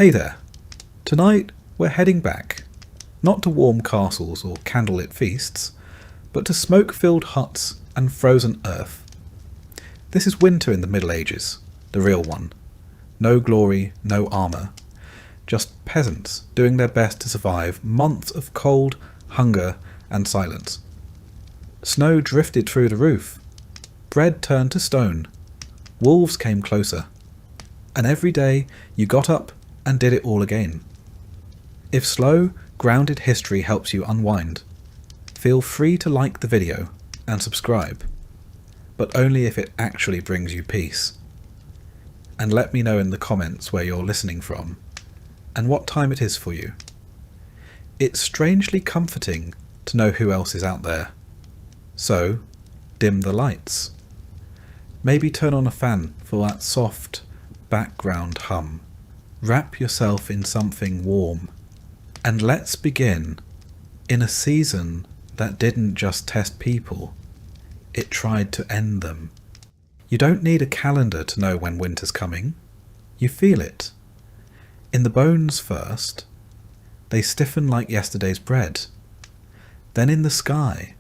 Hey there. Tonight we're heading back, not to warm castles or candlelit feasts, but to smoke-filled huts and frozen earth. This is winter in the Middle Ages, the real one. No glory, no armour, just peasants doing their best to survive months of cold, hunger and silence. Snow drifted through the roof. Bread turned to stone. Wolves came closer. And every day you got up and did it all again. If slow, grounded history helps you unwind, feel free to like the video and subscribe, but only if it actually brings you peace. And let me know in the comments where you're listening from and what time it is for you. It's strangely comforting to know who else is out there. So, dim the lights. Maybe turn on a fan for that soft background hum. Wrap yourself in something warm. And let's begin in a season that didn't just test people, it tried to end them. You don't need a calendar to know when winter's coming. You feel it. In the bones first. They stiffen like yesterday's bread. Then in the sky,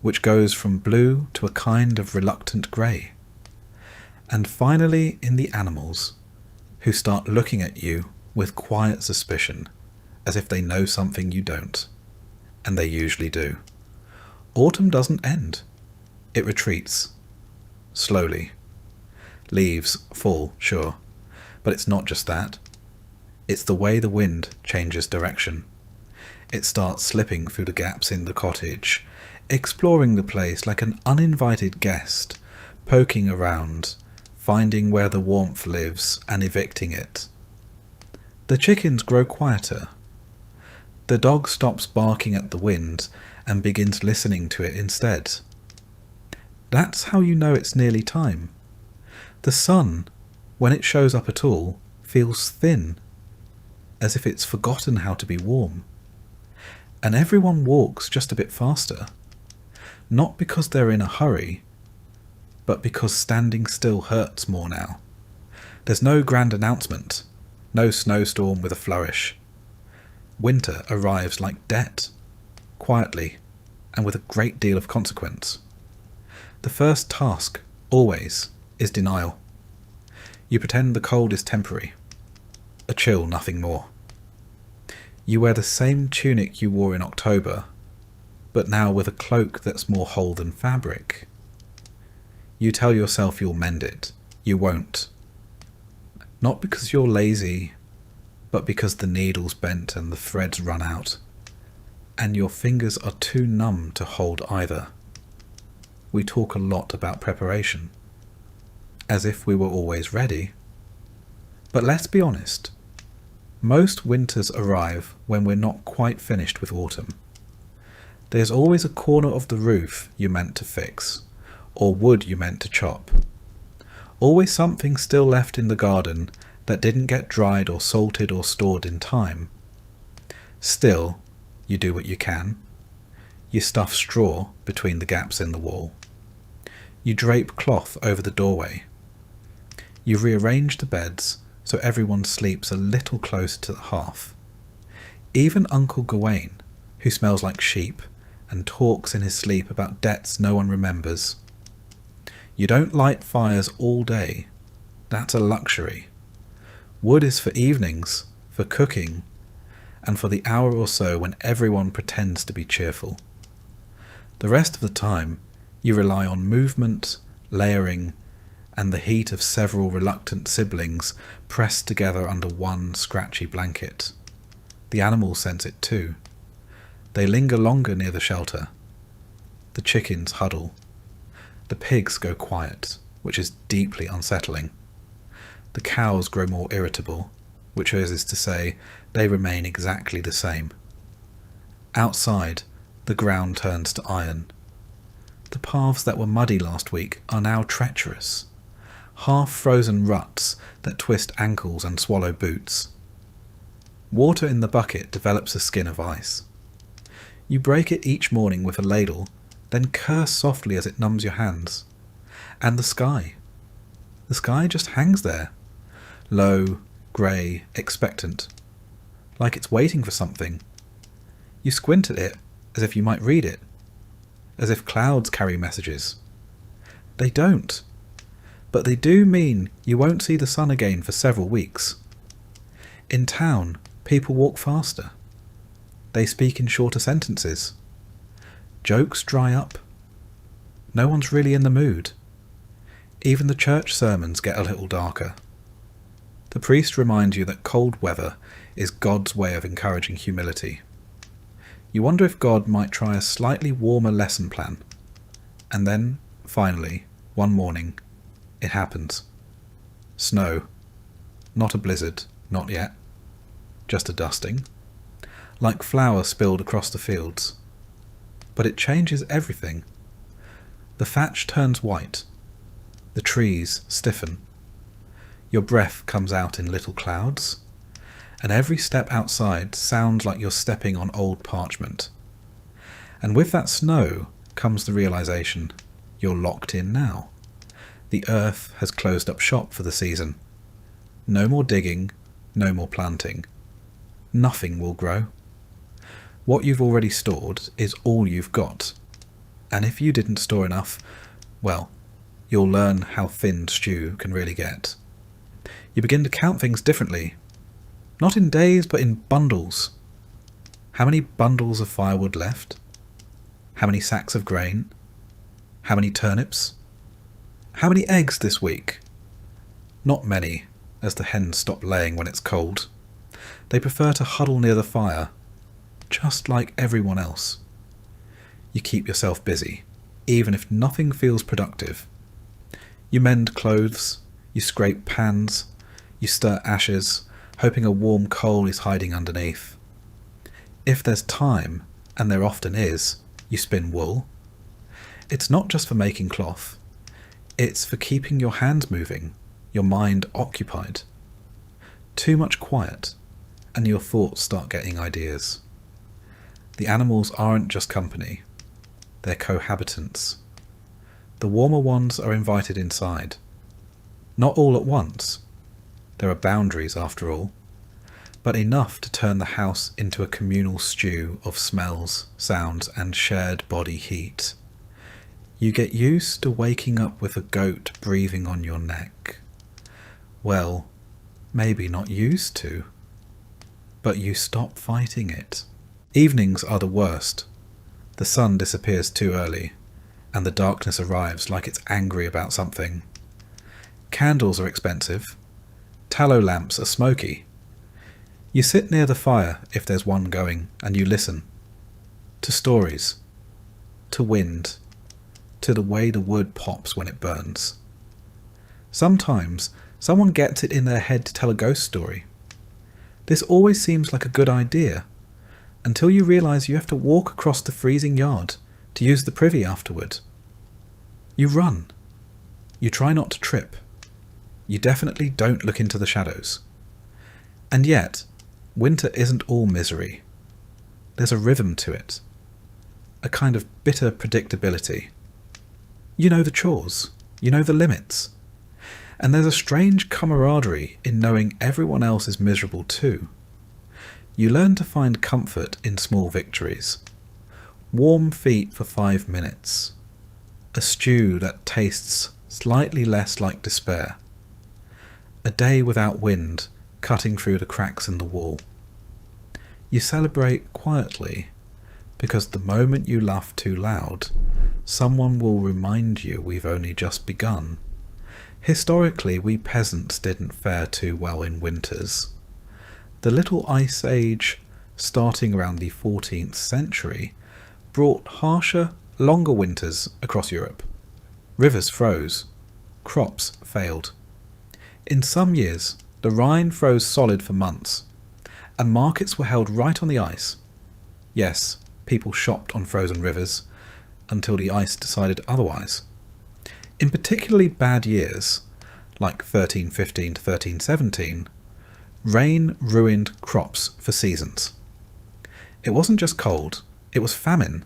which goes from blue to a kind of reluctant grey. And finally in the animals, who start looking at you with quiet suspicion, as if they know something you don't. And they usually do. Autumn doesn't end. It retreats. Slowly. Leaves fall, sure. But it's not just that. It's the way the wind changes direction. It starts slipping through the gaps in the cottage, exploring the place like an uninvited guest, poking around, finding where the warmth lives and evicting it. The chickens grow quieter. The dog stops barking at the wind and begins listening to it instead. That's how you know it's nearly time. The sun, when it shows up at all, feels thin, as if it's forgotten how to be warm. And everyone walks just a bit faster, not because they're in a hurry, but because standing still hurts more now. There's no grand announcement, no snowstorm with a flourish. Winter arrives like debt, quietly and with a great deal of consequence. The first task, always, is denial. You pretend the cold is temporary, a chill, nothing more. You wear the same tunic you wore in October, but now with a cloak that's more whole than fabric. You tell yourself you'll mend it. You won't. Not because you're lazy, but because the needle's bent and the threads run out, and your fingers are too numb to hold either. We talk a lot about preparation, as if we were always ready. But let's be honest, most winters arrive when we're not quite finished with autumn. There's always a corner of the roof you meant to fix, or wood you meant to chop. Always something still left in the garden that didn't get dried or salted or stored in time. Still, you do what you can. You stuff straw between the gaps in the wall. You drape cloth over the doorway. You rearrange the beds so everyone sleeps a little closer to the hearth. Even Uncle Gawain, who smells like sheep and talks in his sleep about debts no one remembers. You don't light fires all day. That's a luxury. Wood is for evenings, for cooking, and for the hour or so when everyone pretends to be cheerful. The rest of the time, you rely on movement, layering, and the heat of several reluctant siblings pressed together under one scratchy blanket. The animals sense it too. They linger longer near the shelter. The chickens huddle. The pigs go quiet, which is deeply unsettling. The cows grow more irritable, which is to say, they remain exactly the same. Outside, the ground turns to iron. The paths that were muddy last week are now treacherous, half-frozen ruts that twist ankles and swallow boots. Water in the bucket develops a skin of ice. You break it each morning with a ladle, then curse softly as it numbs your hands. And the sky. The sky just hangs there, low, grey, expectant, like it's waiting for something. You squint at it as if you might read it, as if clouds carry messages. They don't, but they do mean you won't see the sun again for several weeks. In town, people walk faster. They speak in shorter sentences. Jokes dry up. No one's really in the mood. Even the church sermons get a little darker. The priest reminds you that cold weather is God's way of encouraging humility. You wonder if God might try a slightly warmer lesson plan. And then, finally, one morning, it happens. Snow. Not a blizzard, not yet. Just a dusting. Like flour spilled across the fields. But it changes everything. The thatch turns white. The trees stiffen. Your breath comes out in little clouds, and every step outside sounds like you're stepping on old parchment. And with that snow comes the realization you're locked in now. The earth has closed up shop for the season. No more digging, no more planting. Nothing will grow. What you've already stored is all you've got. And if you didn't store enough, well, you'll learn how thin stew can really get. You begin to count things differently. Not in days, but in bundles. How many bundles of firewood left? How many sacks of grain? How many turnips? How many eggs this week? Not many, as the hens stop laying when it's cold. They prefer to huddle near the fire, just like everyone else. You keep yourself busy, even if nothing feels productive. You mend clothes, you scrape pans, you stir ashes, hoping a warm coal is hiding underneath. If there's time, and there often is, you spin wool. It's not just for making cloth. It's for keeping your hands moving, your mind occupied. Too much quiet, and your thoughts start getting ideas. The animals aren't just company. They're cohabitants. The warmer ones are invited inside. Not all at once. There are boundaries after all, but enough to turn the house into a communal stew of smells, sounds, and shared body heat. You get used to waking up with a goat breathing on your neck. Well, maybe not used to, but you stop fighting it. Evenings are the worst. The sun disappears too early, and the darkness arrives like it's angry about something. Candles are expensive. Tallow lamps are smoky. You sit near the fire, if there's one going, and you listen. To stories. To wind. To the way the wood pops when it burns. Sometimes someone gets it in their head to tell a ghost story. This always seems like a good idea, until you realise you have to walk across the freezing yard to use the privy afterward. You run. You try not to trip. You definitely don't look into the shadows. And yet, winter isn't all misery. There's a rhythm to it. A kind of bitter predictability. You know the chores. You know the limits. And there's a strange camaraderie in knowing everyone else is miserable too. You learn to find comfort in small victories. Warm feet for 5 minutes. A stew that tastes slightly less like despair. A day without wind cutting through the cracks in the wall. You celebrate quietly, because the moment you laugh too loud, someone will remind you we've only just begun. Historically, we peasants didn't fare too well in winters. The little ice age, starting around the 14th century, brought harsher, longer winters across Europe. Rivers froze. Crops failed. In some years, the Rhine froze solid for months, and markets were held right on the ice. Yes, people shopped on frozen rivers, until the ice decided otherwise. In particularly bad years, like 1315 to 1317, rain ruined crops for seasons. It wasn't just cold, it was famine.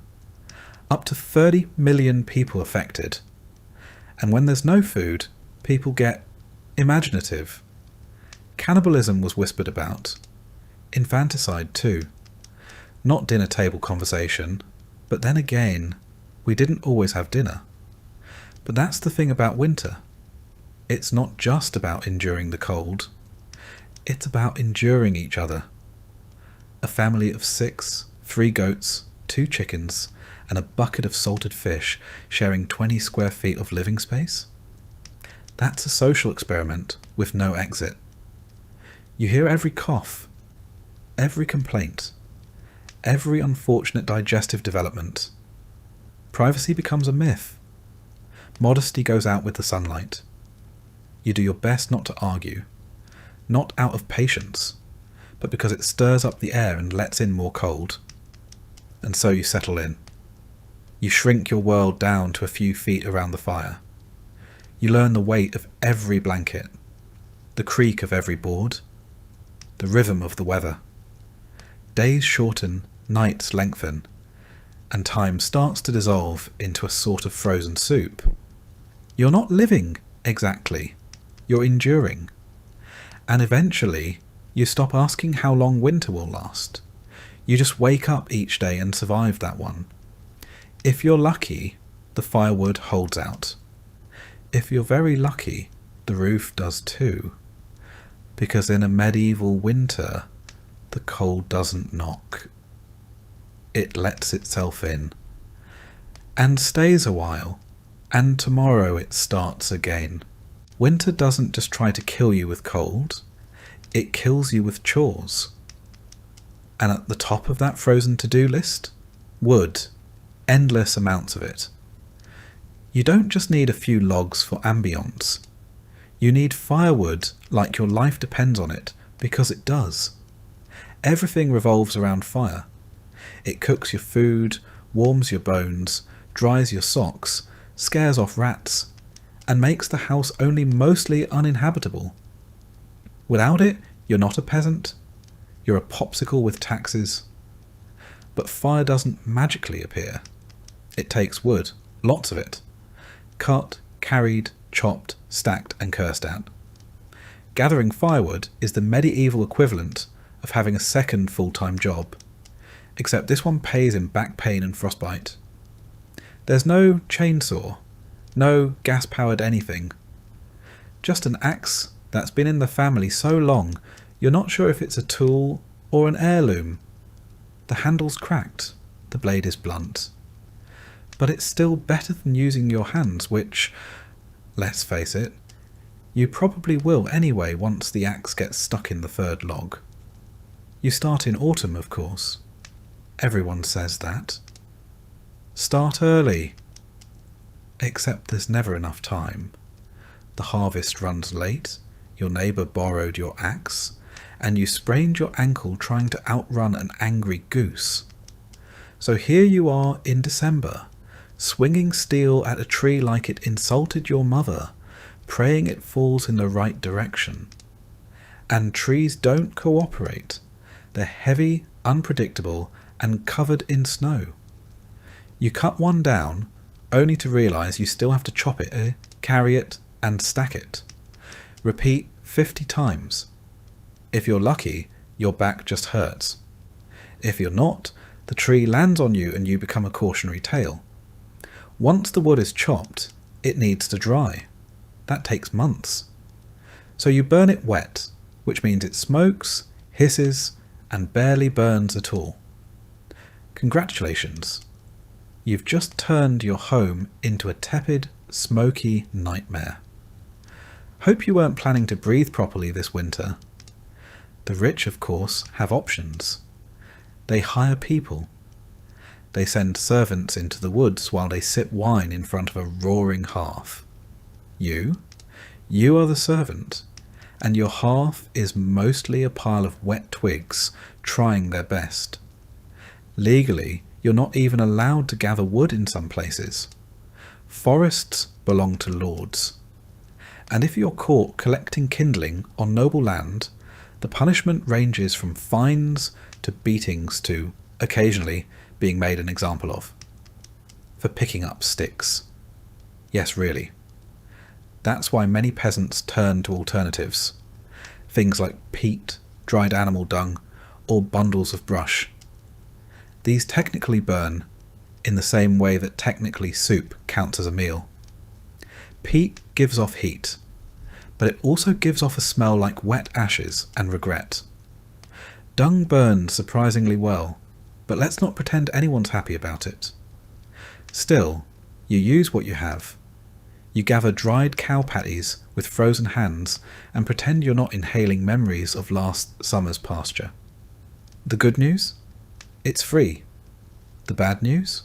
Up to 30 million people affected. And when there's no food, people get imaginative. Cannibalism was whispered about. Infanticide too. Not dinner table conversation, but then again, we didn't always have dinner. But that's the thing about winter. It's not just about enduring the cold. It's about enduring each other. A family of 6, 3 goats, 2 chickens, and a bucket of salted fish sharing 20 square feet of living space? That's a social experiment with no exit. You hear every cough, every complaint, every unfortunate digestive development. Privacy becomes a myth. Modesty goes out with the sunlight. You do your best not to argue, not out of patience, but because it stirs up the air and lets in more cold. And so you settle in. You shrink your world down to a few feet around the fire. You learn the weight of every blanket, the creak of every board, the rhythm of the weather. Days shorten, nights lengthen, and time starts to dissolve into a sort of frozen soup. You're not living, exactly. You're enduring. And eventually, you stop asking how long winter will last. You just wake up each day and survive that one. If you're lucky, the firewood holds out. If you're very lucky, the roof does too. Because in a medieval winter, the cold doesn't knock. It lets itself in. And stays a while. And tomorrow it starts again. Winter doesn't just try to kill you with cold. It kills you with chores. And at the top of that frozen to-do list? Wood. Endless amounts of it. You don't just need a few logs for ambience. You need firewood like your life depends on it, because it does. Everything revolves around fire. It cooks your food, warms your bones, dries your socks, scares off rats, and makes the house only mostly uninhabitable. Without it, you're not a peasant. You're a popsicle with taxes. But fire doesn't magically appear. It takes wood, lots of it. Cut, carried, chopped, stacked and cursed at. Gathering firewood is the medieval equivalent of having a second full-time job, except this one pays in back pain and frostbite. There's no chainsaw, no gas-powered anything. Just an axe that's been in the family so long you're not sure if it's a tool or an heirloom. The handle's cracked, the blade is blunt. But it's still better than using your hands, which, let's face it, you probably will anyway once the axe gets stuck in the 3rd log. You start in autumn, of course. Everyone says that. Start early. Except there's never enough time. The harvest runs late, your neighbour borrowed your axe, and you sprained your ankle trying to outrun an angry goose. So here you are in December, swinging steel at a tree like it insulted your mother, praying it falls in the right direction. And trees don't cooperate. They're heavy, unpredictable, and covered in snow. You cut one down, only to realise you still have to chop it, carry it, and stack it. Repeat 50 times. If you're lucky, your back just hurts. If you're not, the tree lands on you and you become a cautionary tale. Once the wood is chopped, it needs to dry. That takes months. So you burn it wet, which means it smokes, hisses, and barely burns at all. Congratulations. You've just turned your home into a tepid, smoky nightmare. Hope you weren't planning to breathe properly this winter. The rich, of course, have options. They hire people. They send servants into the woods while they sip wine in front of a roaring hearth. You are the servant, and your hearth is mostly a pile of wet twigs trying their best. Legally, you're not even allowed to gather wood in some places. Forests belong to lords. And if you're caught collecting kindling on noble land, the punishment ranges from fines to beatings to, occasionally, being made an example of. For picking up sticks. Yes, really. That's why many peasants turn to alternatives. things like peat, dried animal dung, or bundles of brush. These technically burn in the same way that technically soup counts as a meal. Peat gives off heat, but it also gives off a smell like wet ashes and regret. Dung burns surprisingly well, but let's not pretend anyone's happy about it. Still, you use what you have. You gather dried cow patties with frozen hands and pretend you're not inhaling memories of last summer's pasture. The good news? It's free. The bad news?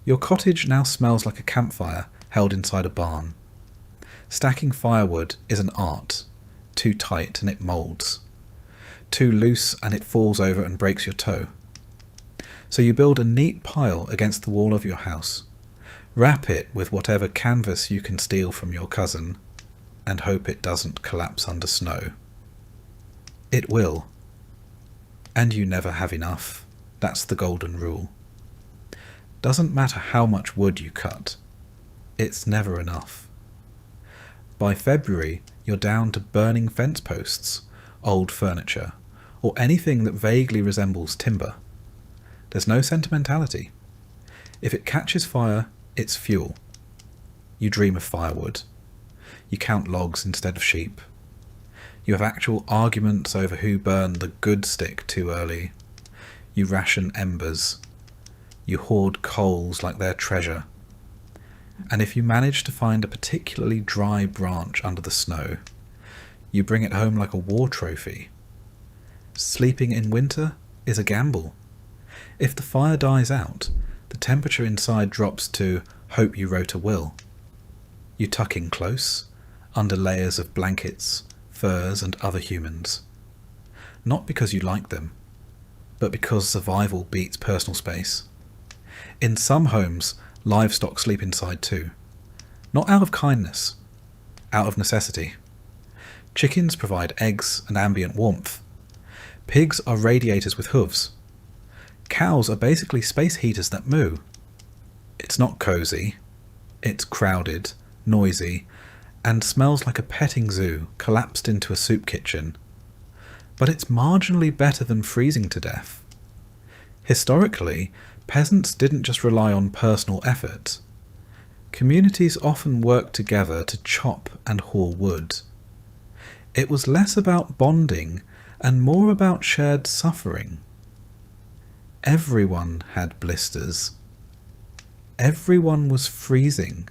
Your cottage now smells like a campfire held inside a barn. Stacking firewood is an art. Too tight and it moulds. Too loose and it falls over and breaks your toe. So you build a neat pile against the wall of your house, wrap it with whatever canvas you can steal from your cousin, and hope it doesn't collapse under snow. It will. And you never have enough. That's the golden rule. Doesn't matter how much wood you cut. It's never enough. By February, you're down to burning fence posts, old furniture, or anything that vaguely resembles timber. There's no sentimentality. If it catches fire, it's fuel. You dream of firewood. You count logs instead of sheep. You have actual arguments over who burned the good stick too early. You ration embers. You hoard coals like they're treasure. And if you manage to find a particularly dry branch under the snow, you bring it home like a war trophy. Sleeping in winter is a gamble. If the fire dies out, the temperature inside drops to hope you wrote a will. You tuck in close, under layers of blankets, furs and other humans. Not because you like them, but because survival beats personal space. In some homes, livestock sleep inside too. Not out of kindness, out of necessity. Chickens provide eggs and ambient warmth. Pigs are radiators with hooves. Cows are basically space heaters that moo. It's not cosy. It's crowded, noisy, and smells like a petting zoo collapsed into a soup kitchen. But it's marginally better than freezing to death. Historically, peasants didn't just rely on personal effort. Communities often worked together to chop and haul wood. It was less about bonding and more about shared suffering. Everyone had blisters. Everyone was freezing.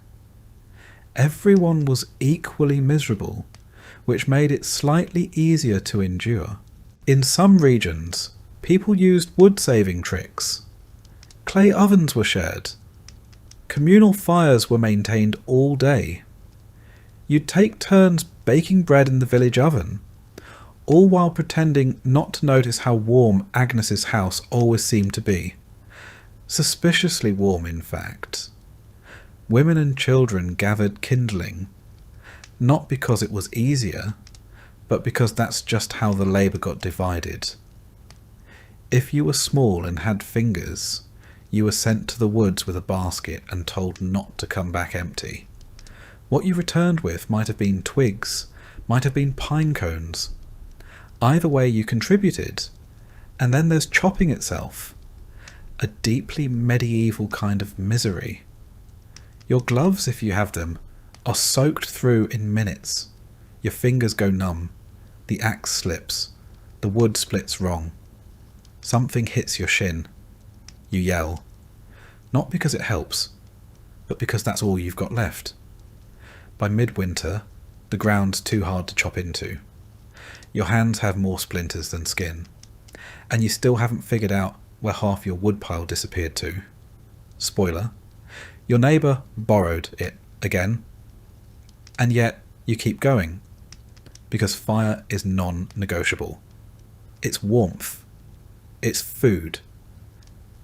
Everyone was equally miserable, which made it slightly easier to endure. In some regions, people used wood-saving tricks. Clay ovens were shared. Communal fires were maintained all day. You'd take turns baking bread in the village oven, all while pretending not to notice how warm Agnes's house always seemed to be. Suspiciously warm, in fact. Women and children gathered kindling, not because it was easier, but because that's just how the labour got divided. If you were small and had fingers, you were sent to the woods with a basket and told not to come back empty. What you returned with might have been twigs, might have been pine cones. Either way you contributed, and then there's chopping itself, a deeply medieval kind of misery. Your gloves, if you have them, are soaked through in minutes. Your fingers go numb, the axe slips, the wood splits wrong. Something hits your shin. You yell, not because it helps, but because that's all you've got left. By midwinter, the ground's too hard to chop into. Your hands have more splinters than skin, and you still haven't figured out where half your woodpile disappeared to. Spoiler, your neighbour borrowed it again, and yet you keep going, because fire is non-negotiable. It's warmth. It's food.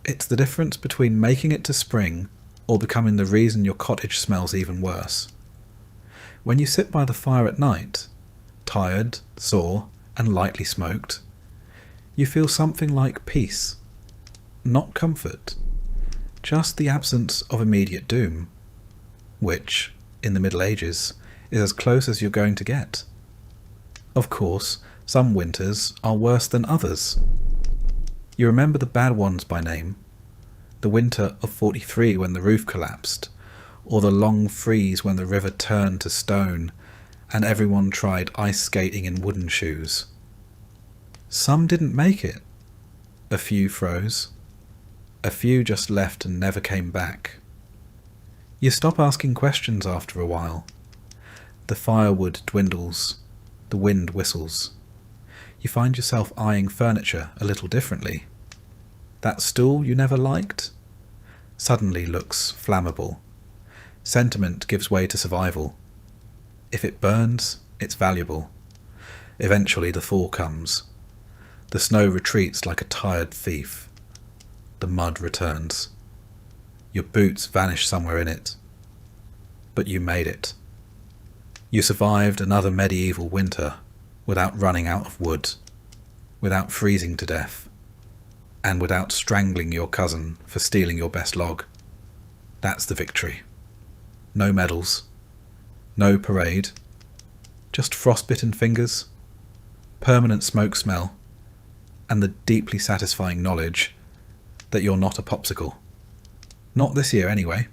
It's the difference between making it to spring or becoming the reason your cottage smells even worse. When you sit by the fire at night, tired, sore, and lightly smoked, you feel something like peace. Not comfort, just the absence of immediate doom, which, in the Middle Ages, is as close as you're going to get. Of course, some winters are worse than others. You remember the bad ones by name. The winter of 43 when the roof collapsed, or the long freeze when the river turned to stone and everyone tried ice skating in wooden shoes. Some didn't make it. A few froze. A few just left and never came back. You stop asking questions after a while. The firewood dwindles. The wind whistles. You find yourself eyeing furniture a little differently. That stool you never liked suddenly looks flammable. Sentiment gives way to survival. If it burns, it's valuable. Eventually the thaw comes. The snow retreats like a tired thief. The mud returns. Your boots vanish somewhere in it. But you made it. You survived another medieval winter without running out of wood, without freezing to death, and without strangling your cousin for stealing your best log. That's the victory. No medals, no parade, just frostbitten fingers, permanent smoke smell, and the deeply satisfying knowledge that you're not a popsicle. Not this year anyway.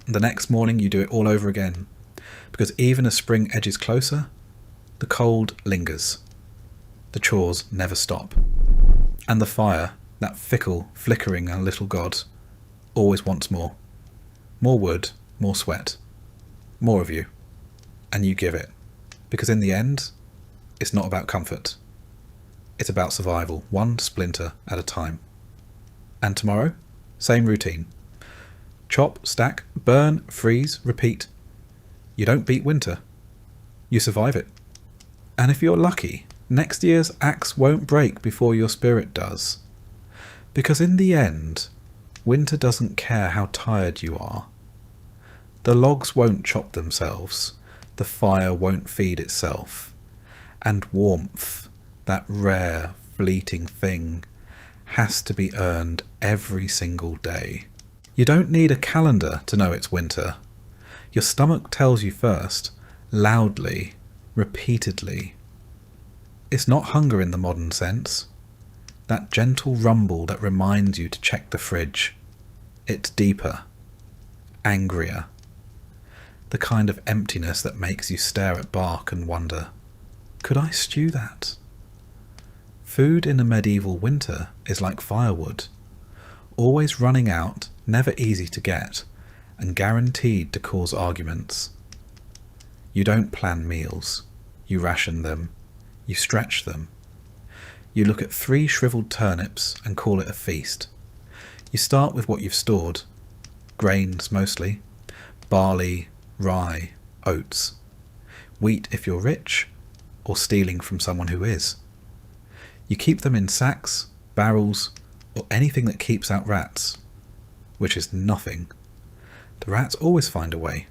The next morning you do it all over again, because even as spring edges closer, the cold lingers. The chores never stop. And the fire, that fickle, flickering little god, always wants more. More wood, more sweat, more of you. And you give it. Because in the end, it's not about comfort. It's about survival, one splinter at a time. And tomorrow, same routine. Chop, stack, burn, freeze, repeat. You don't beat winter. You survive it. And if you're lucky, next year's axe won't break before your spirit does. Because in the end, winter doesn't care how tired you are. The logs won't chop themselves. The fire won't feed itself. And warmth, that rare, fleeting thing, has to be earned every single day. You don't need a calendar to know it's winter. Your stomach tells you first, loudly, repeatedly. It's not hunger in the modern sense. That gentle rumble that reminds you to check the fridge. It's deeper, angrier. The kind of emptiness that makes you stare at bark and wonder, could I stew that? Food in a medieval winter is like firewood. Always running out, never easy to get, and guaranteed to cause arguments. You don't plan meals. You ration them. You stretch them. You look at 3 shriveled turnips and call it a feast. You start with what you've stored. Grains mostly. Barley, rye, oats. Wheat if you're rich, or stealing from someone who is. You keep them in sacks, barrels, or anything that keeps out rats. Which is nothing. The rats always find a way.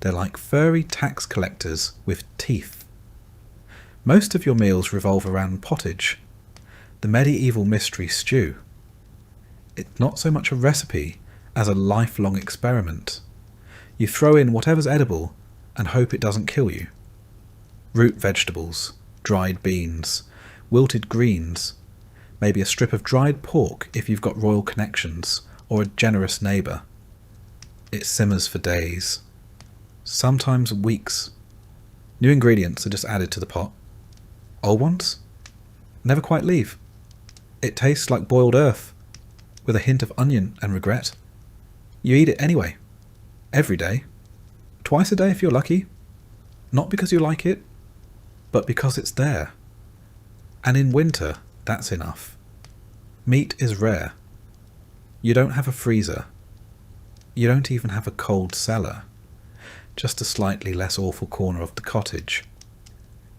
They're like furry tax collectors with teeth. Most of your meals revolve around pottage, the medieval mystery stew. It's not so much a recipe as a lifelong experiment. You throw in whatever's edible and hope it doesn't kill you. Root vegetables, dried beans, wilted greens, maybe a strip of dried pork if you've got royal connections or a generous neighbour. It simmers for days, sometimes weeks. New ingredients are just added to the pot. Old ones never quite leave. It tastes like boiled earth, with a hint of onion and regret. You eat it anyway, every day, twice a day if you're lucky, not because you like it, but because it's there. And in winter, that's enough. Meat is rare. You don't have a freezer. You don't even have a cold cellar, just a slightly less awful corner of the cottage.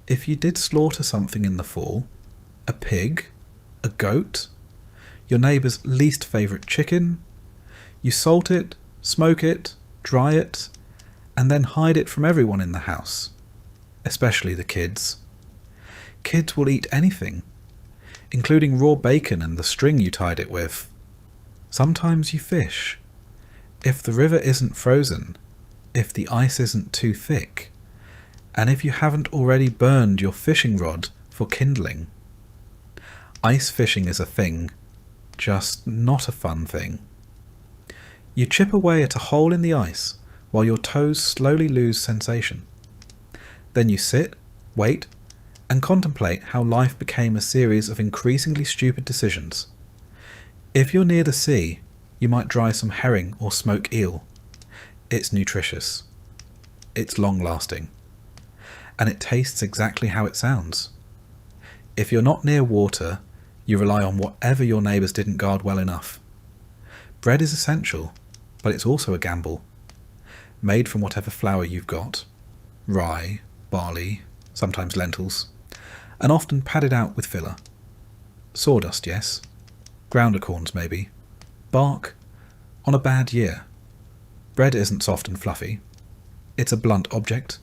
If you did slaughter something in the fall, a pig, a goat, your neighbour's least favourite chicken, you salt it, smoke it, dry it, and then hide it from everyone in the house, especially the kids. Kids will eat anything, including raw bacon and the string you tied it with. Sometimes you fish. If the river isn't frozen, if the ice isn't too thick, And if you haven't already burned your fishing rod for kindling. Ice fishing is a thing, just not a fun thing. You chip away at a hole in the ice while your toes slowly lose sensation. Then you sit, wait, and contemplate how life became a series of increasingly stupid decisions. If you're near the sea, you might dry some herring or smoke eel. It's nutritious. It's long-lasting. And it tastes exactly how it sounds. If you're not near water, you rely on whatever your neighbours didn't guard well enough. Bread is essential, but it's also a gamble. Made from whatever flour you've got, rye, barley, sometimes lentils, and often padded out with filler. Sawdust, yes. Grounder corns, maybe. Bark, on a bad year. Bread isn't soft and fluffy. It's a blunt object.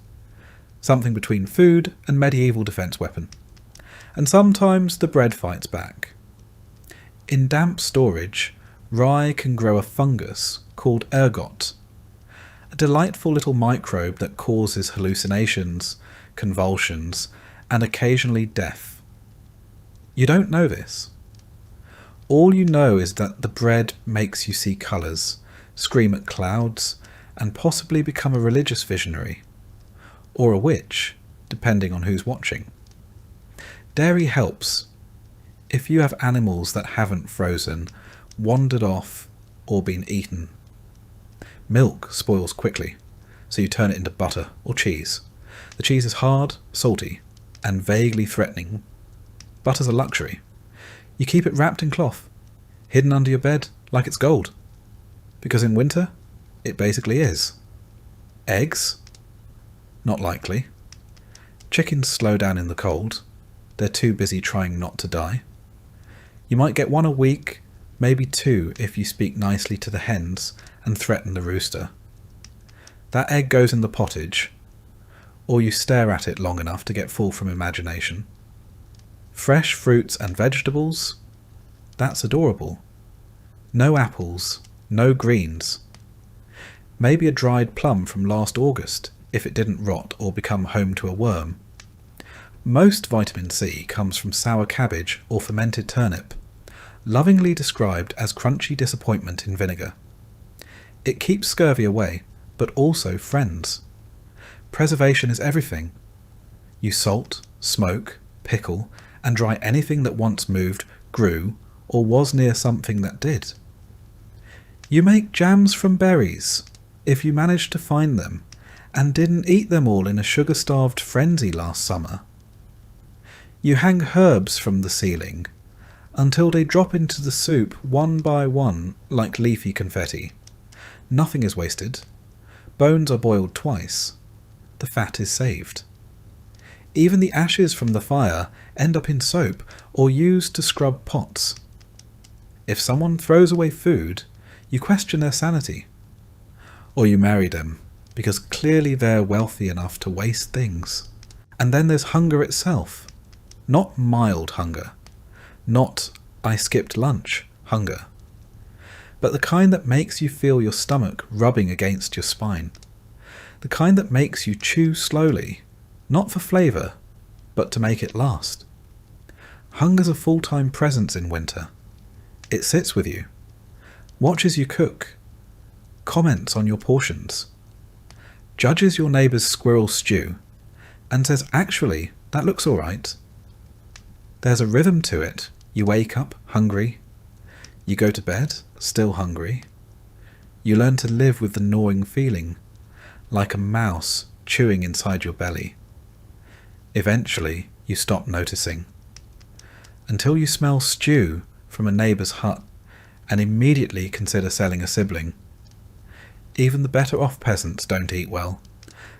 Something between food and medieval defence weapon. And sometimes the bread fights back. In damp storage, rye can grow a fungus called ergot, a delightful little microbe that causes hallucinations, convulsions, and occasionally death. You don't know this. All you know is that the bread makes you see colours, scream at clouds, and possibly become a religious visionary. Or a witch, depending on who's watching. Dairy helps. If you have animals that haven't frozen, wandered off, or been eaten. Milk spoils quickly, so you turn it into butter or cheese. The cheese is hard, salty, and vaguely threatening. Butter's a luxury. You keep it wrapped in cloth, hidden under your bed like it's gold. Because in winter, it basically is. Eggs? Not likely. Chickens slow down in the cold. They're too busy trying not to die. You might get 1 a week, maybe 2 if you speak nicely to the hens and threaten the rooster. That egg goes in the pottage, or you stare at it long enough to get full from imagination. Fresh fruits and vegetables? That's adorable. No apples, no greens. Maybe a dried plum from last August, if it didn't rot or become home to a worm. Most vitamin C comes from sour cabbage or fermented turnip, lovingly described as crunchy disappointment in vinegar. It keeps scurvy away, but also friends. Preservation is everything. You salt, smoke, pickle, and dry anything that once moved, grew, or was near something that did. You make jams from berries, if you managed to find them, and didn't eat them all in a sugar-starved frenzy last summer. You hang herbs from the ceiling, until they drop into the soup one by one like leafy confetti. Nothing is wasted. Bones are boiled twice. The fat is saved. Even the ashes from the fire end up in soap or used to scrub pots. If someone throws away food, you question their sanity. Or you marry them, because clearly they're wealthy enough to waste things. And then there's hunger itself. Not mild hunger. Not I skipped lunch hunger. But the kind that makes you feel your stomach rubbing against your spine. The kind that makes you chew slowly, not for flavour, but to make it last. Hunger's a full-time presence in winter. It sits with you, watches you cook, comments on your portions, judges your neighbour's squirrel stew, and says, actually, that looks all right. There's a rhythm to it. You wake up hungry. You go to bed still hungry. You learn to live with the gnawing feeling, like a mouse chewing inside your belly. Eventually, you stop noticing. Until you smell stew from a neighbour's hut and immediately consider selling a sibling. Even the better off peasants don't eat well.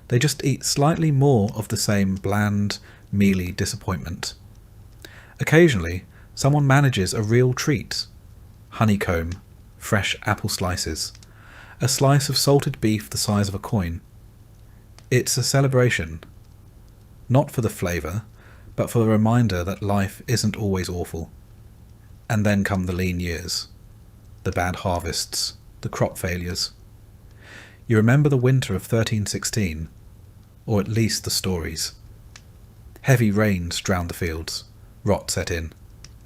They just eat slightly more of the same bland, mealy disappointment. Occasionally, someone manages a real treat. Honeycomb, fresh apple slices, a slice of salted beef the size of a coin. It's a celebration. Not for the flavour, but for the reminder that life isn't always awful. And then come the lean years, the bad harvests, the crop failures. You remember the winter of 1316, or at least the stories. Heavy rains drowned the fields, rot set in,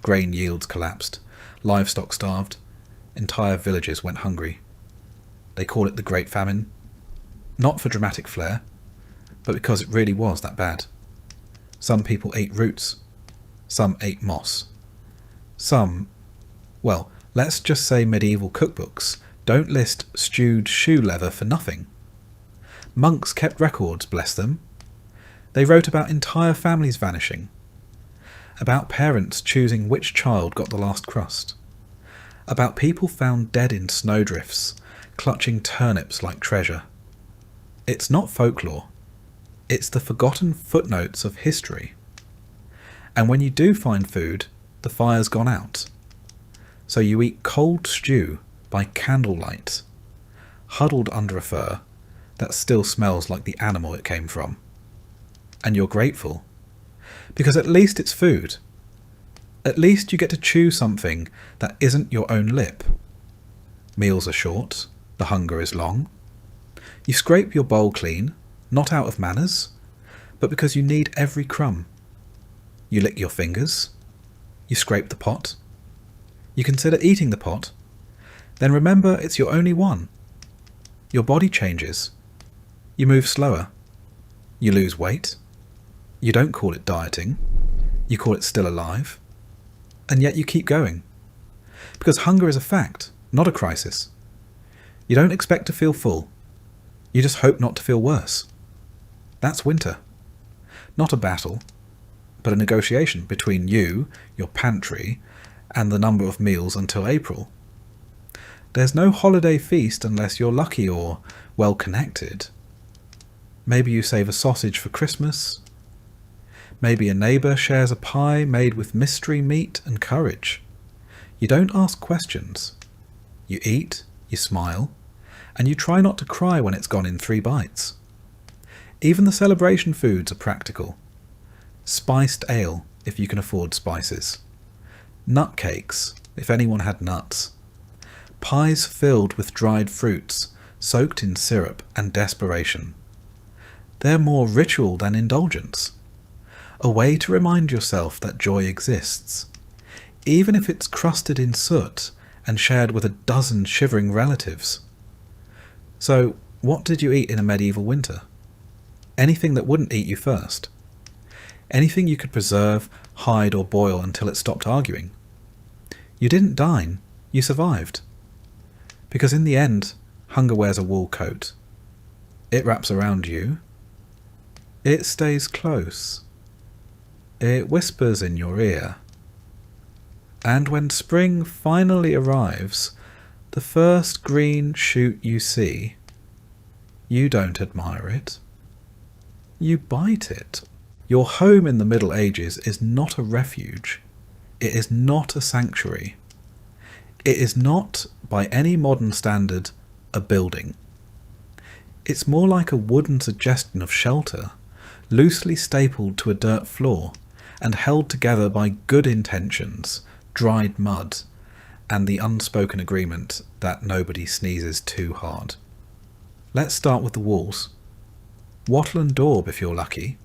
grain yields collapsed, livestock starved, entire villages went hungry. They call it the Great Famine, not for dramatic flair, but because it really was that bad. Some people ate roots, some ate moss. Some, well, let's just say medieval cookbooks don't list stewed shoe leather for nothing. Monks kept records, bless them. They wrote about entire families vanishing, about parents choosing which child got the last crust, about people found dead in snowdrifts, clutching turnips like treasure. It's not folklore. It's the forgotten footnotes of history. And when you do find food, the fire's gone out. So you eat cold stew by candlelight, huddled under a fur that still smells like the animal it came from. And you're grateful, because at least it's food. At least you get to chew something that isn't your own lip. Meals are short, the hunger is long. You scrape your bowl clean, not out of manners, but because you need every crumb. You lick your fingers. You scrape the pot. You consider eating the pot. Then remember it's your only one. Your body changes. You move slower. You lose weight. You don't call it dieting. You call it still alive. And yet you keep going. Because hunger is a fact, not a crisis. You don't expect to feel full. You just hope not to feel worse. That's winter. Not a battle, but a negotiation between you, your pantry, and the number of meals until April. There's no holiday feast unless you're lucky or well connected. Maybe you save a sausage for Christmas. Maybe a neighbour shares a pie made with mystery meat and courage. You don't ask questions. You eat, you smile, and you try not to cry when it's gone in 3 bites. Even the celebration foods are practical. Spiced ale, if you can afford spices. Nut cakes, if anyone had nuts. Pies filled with dried fruits, soaked in syrup and desperation. They're more ritual than indulgence. A way to remind yourself that joy exists, even if it's crusted in soot and shared with a dozen shivering relatives. So, what did you eat in a medieval winter? Anything that wouldn't eat you first. Anything you could preserve, hide or boil until it stopped arguing. You didn't dine, you survived. Because in the end, hunger wears a wool coat. It wraps around you. It stays close. It whispers in your ear. And when spring finally arrives, the first green shoot you see, you don't admire it. You bite it. Your home in the Middle Ages is not a refuge. It is not a sanctuary. It is not, by any modern standard, a building. It's more like a wooden suggestion of shelter, loosely stapled to a dirt floor and held together by good intentions, dried mud, and the unspoken agreement that nobody sneezes too hard. Let's start with the walls. Wattle and daub if you're lucky.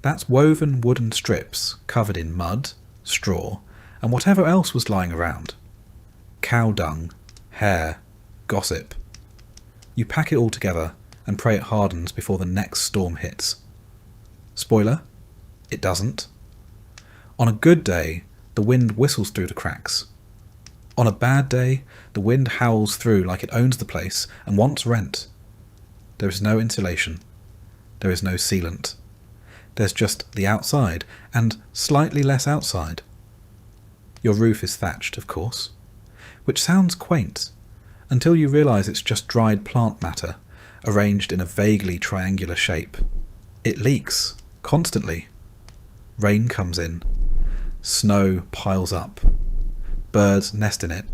That's woven wooden strips covered in mud, straw, and whatever else was lying around. Cow dung, hair, gossip. You pack it all together and pray it hardens before the next storm hits. Spoiler, it doesn't. On a good day, the wind whistles through the cracks. On a bad day, the wind howls through like it owns the place and wants rent. There is no insulation. There is no sealant. There's just the outside and slightly less outside. Your roof is thatched, of course, which sounds quaint until you realise it's just dried plant matter arranged in a vaguely triangular shape. It leaks constantly. Rain comes in. Snow piles up. Birds nest in it.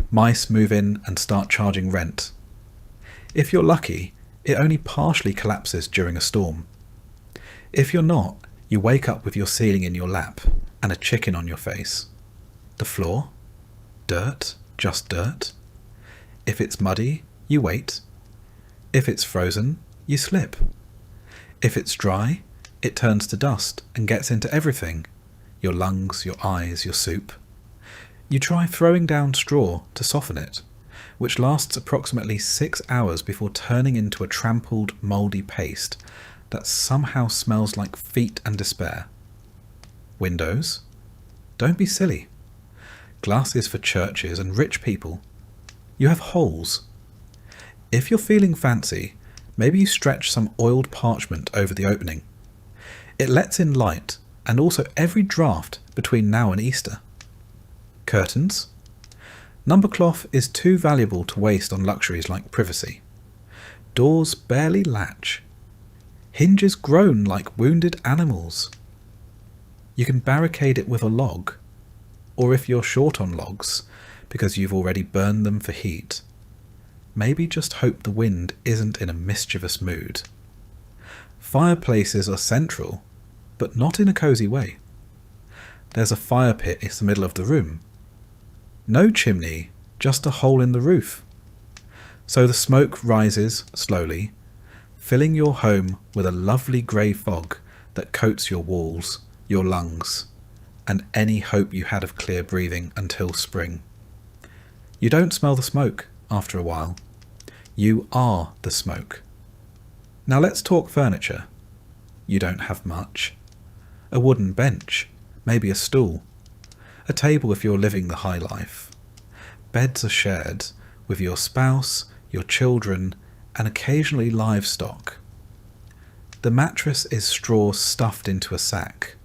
Mice move in and start charging rent. If you're lucky, it only partially collapses during a storm. If you're not, you wake up with your ceiling in your lap and a chicken on your face. The floor? Dirt? Just dirt? If it's muddy, you wait. If it's frozen, you slip. If it's dry, it turns to dust and gets into everything. Your lungs, your eyes, your soup. You try throwing down straw to soften it, which lasts approximately 6 hours before turning into a trampled, mouldy paste that somehow smells like feet and despair. Windows? Don't be silly. Glass is for churches and rich people. You have holes. If you're feeling fancy, maybe you stretch some oiled parchment over the opening. It lets in light and also every draught between now and Easter. Curtains? Number cloth is too valuable to waste on luxuries like privacy. Doors barely latch. Hinges groan like wounded animals. You can barricade it with a log, or if you're short on logs, because you've already burned them for heat, maybe just hope the wind isn't in a mischievous mood. Fireplaces are central, but not in a cosy way. There's a fire pit in the middle of the room. No chimney, just a hole in the roof. So the smoke rises slowly, filling your home with a lovely grey fog that coats your walls, your lungs, and any hope you had of clear breathing until spring. You don't smell the smoke after a while. You are the smoke. Now let's talk furniture. You don't have much. A wooden bench, maybe a stool. A table if you're living the high life. Beds are shared with your spouse, your children, and occasionally livestock. The mattress is straw stuffed into a sack,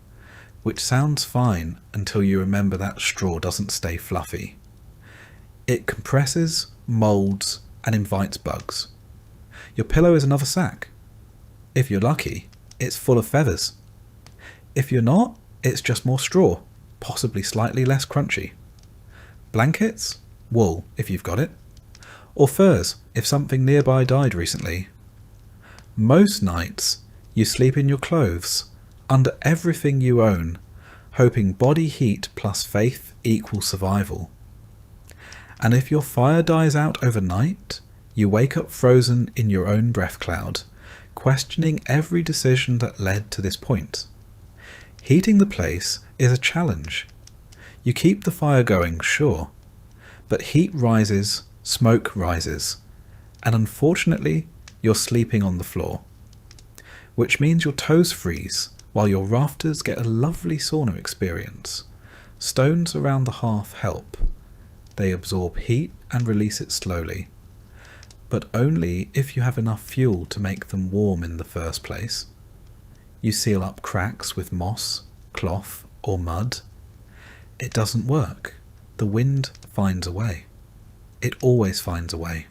which sounds fine until you remember that straw doesn't stay fluffy. It compresses, moulds, and invites bugs. Your pillow is another sack. If you're lucky, it's full of feathers. If you're not, it's just more straw, possibly slightly less crunchy. Blankets? Wool, if you've got it. Or furs, if something nearby died recently. Most nights, you sleep in your clothes, under everything you own, hoping body heat plus faith equals survival. And if your fire dies out overnight, you wake up frozen in your own breath cloud, questioning every decision that led to this point. Heating the place is a challenge. You keep the fire going, sure, but heat rises, smoke rises, and unfortunately, you're sleeping on the floor, which means your toes freeze while your rafters get a lovely sauna experience. Stones around the hearth help. They absorb heat and release it slowly, but only if you have enough fuel to make them warm in the first place. You seal up cracks with moss, cloth, or mud. It doesn't work. The wind finds a way. It always finds a way.